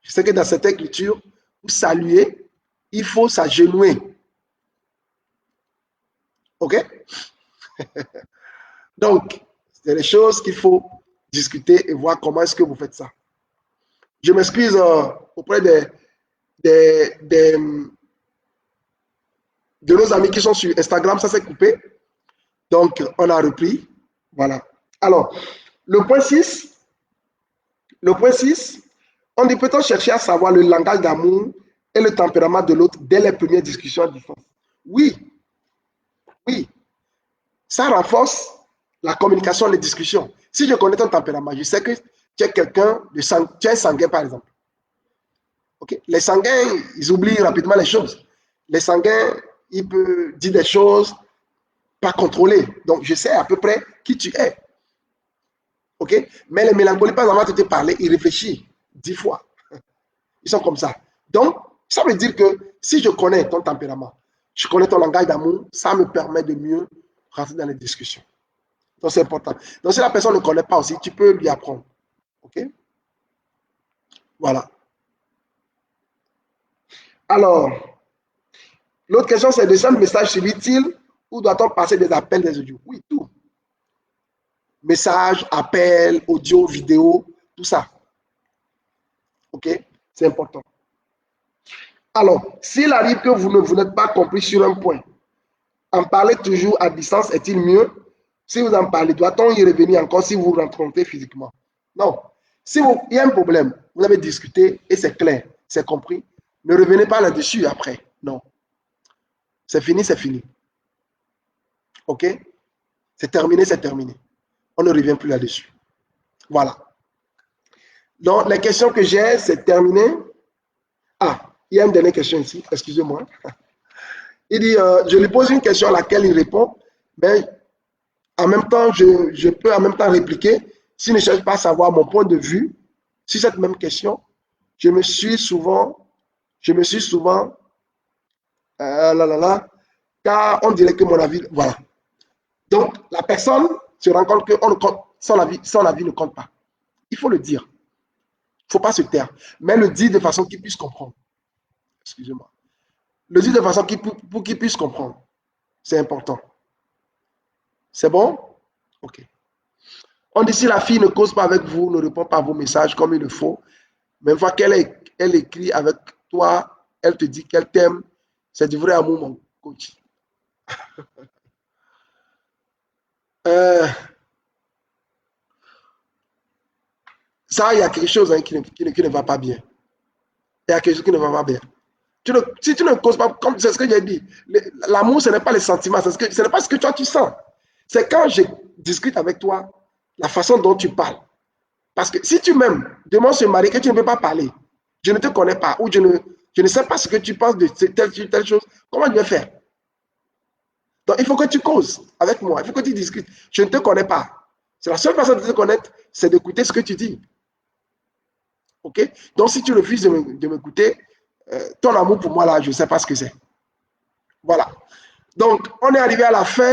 Je sais que dans certaines cultures, pour saluer, il faut s'agenouiller. OK? Donc, c'est des choses qu'il faut discuter et voir comment est-ce que vous faites ça. Je m'excuse auprès de nos amis qui sont sur Instagram, ça s'est coupé. Donc, on a repris. Voilà. Alors, le point 6, on dit peut-on chercher à savoir le langage d'amour et le tempérament de l'autre dès les premières discussions à distance? Oui, oui. Ça renforce la communication, les discussions. Si je connais ton tempérament, je sais que tu es quelqu'un de tu es sanguin, par exemple. Okay? Les sanguins, ils oublient rapidement les choses. Les sanguins, ils peuvent dire des choses pas contrôlées. Donc, je sais à peu près qui tu es. OK? Mais les mélancoliques, par exemple, avant de te parler, ils réfléchissent 10 fois. Ils sont comme ça. Donc, ça veut dire que si je connais ton tempérament, je connais ton langage d'amour, ça me permet de mieux rentrer dans les discussions. Donc, c'est important. Donc, si la personne ne connaît pas aussi, tu peux lui apprendre. OK? Voilà. Alors, l'autre question, c'est de sendre le message suffit-il ou doit-on passer des appels, des audios? Oui, tout. Message, appel, audio, vidéo, tout ça. OK? C'est important. Alors, s'il arrive que vous n'êtes pas compris sur un point, en parler toujours à distance est-il mieux? Si vous en parlez, doit-on y revenir encore si vous rencontrez physiquement? Non. Si il y a un problème, vous avez discuté et c'est clair, c'est compris, ne revenez pas là-dessus après. Non. C'est fini, c'est fini. OK? C'est terminé, c'est terminé. On ne revient plus là-dessus. Voilà. Donc, les questions que j'ai, c'est terminé. Ah, il y a une dernière question ici, excusez-moi. Il dit, je lui pose une question à laquelle il répond, mais en même temps, je peux en même temps répliquer. S'il ne cherche pas à savoir mon point de vue sur cette même question, je me suis souvent, car on dirait que mon avis, voilà. Donc, la personne se rend compte que son avis ne compte pas. Il faut le dire. Il ne faut pas se taire, mais le dire de façon qu'il puisse comprendre. Excusez-moi. Le dire de façon pour qu'il puisse comprendre. C'est important. C'est bon? OK. On dit si la fille ne cause pas avec vous, ne répond pas à vos messages comme il le faut, mais une fois elle écrit avec toi, elle te dit qu'elle t'aime, c'est du vrai amour, mon coach. Ça, il y a quelque chose qui ne va pas bien. Il y a quelque chose qui ne va pas bien. Si tu ne causes pas, comme c'est ce que j'ai dit, l'amour, ce n'est pas les sentiments, ce n'est pas ce que toi tu sens. C'est quand je discute avec toi, la façon dont tu parles. Parce que si tu m'aimes, demain se marier, que tu ne peux pas parler, je ne te connais pas, ou je ne sais pas ce que tu penses de telle chose, comment je vais faire? Donc, il faut que tu causes avec moi, il faut que tu discutes. Je ne te connais pas. C'est la seule façon de te connaître, c'est d'écouter ce que tu dis. OK? Donc, si tu refuses de m'écouter, ton amour pour moi, là, je ne sais pas ce que c'est. Voilà. Donc, on est arrivé à la fin.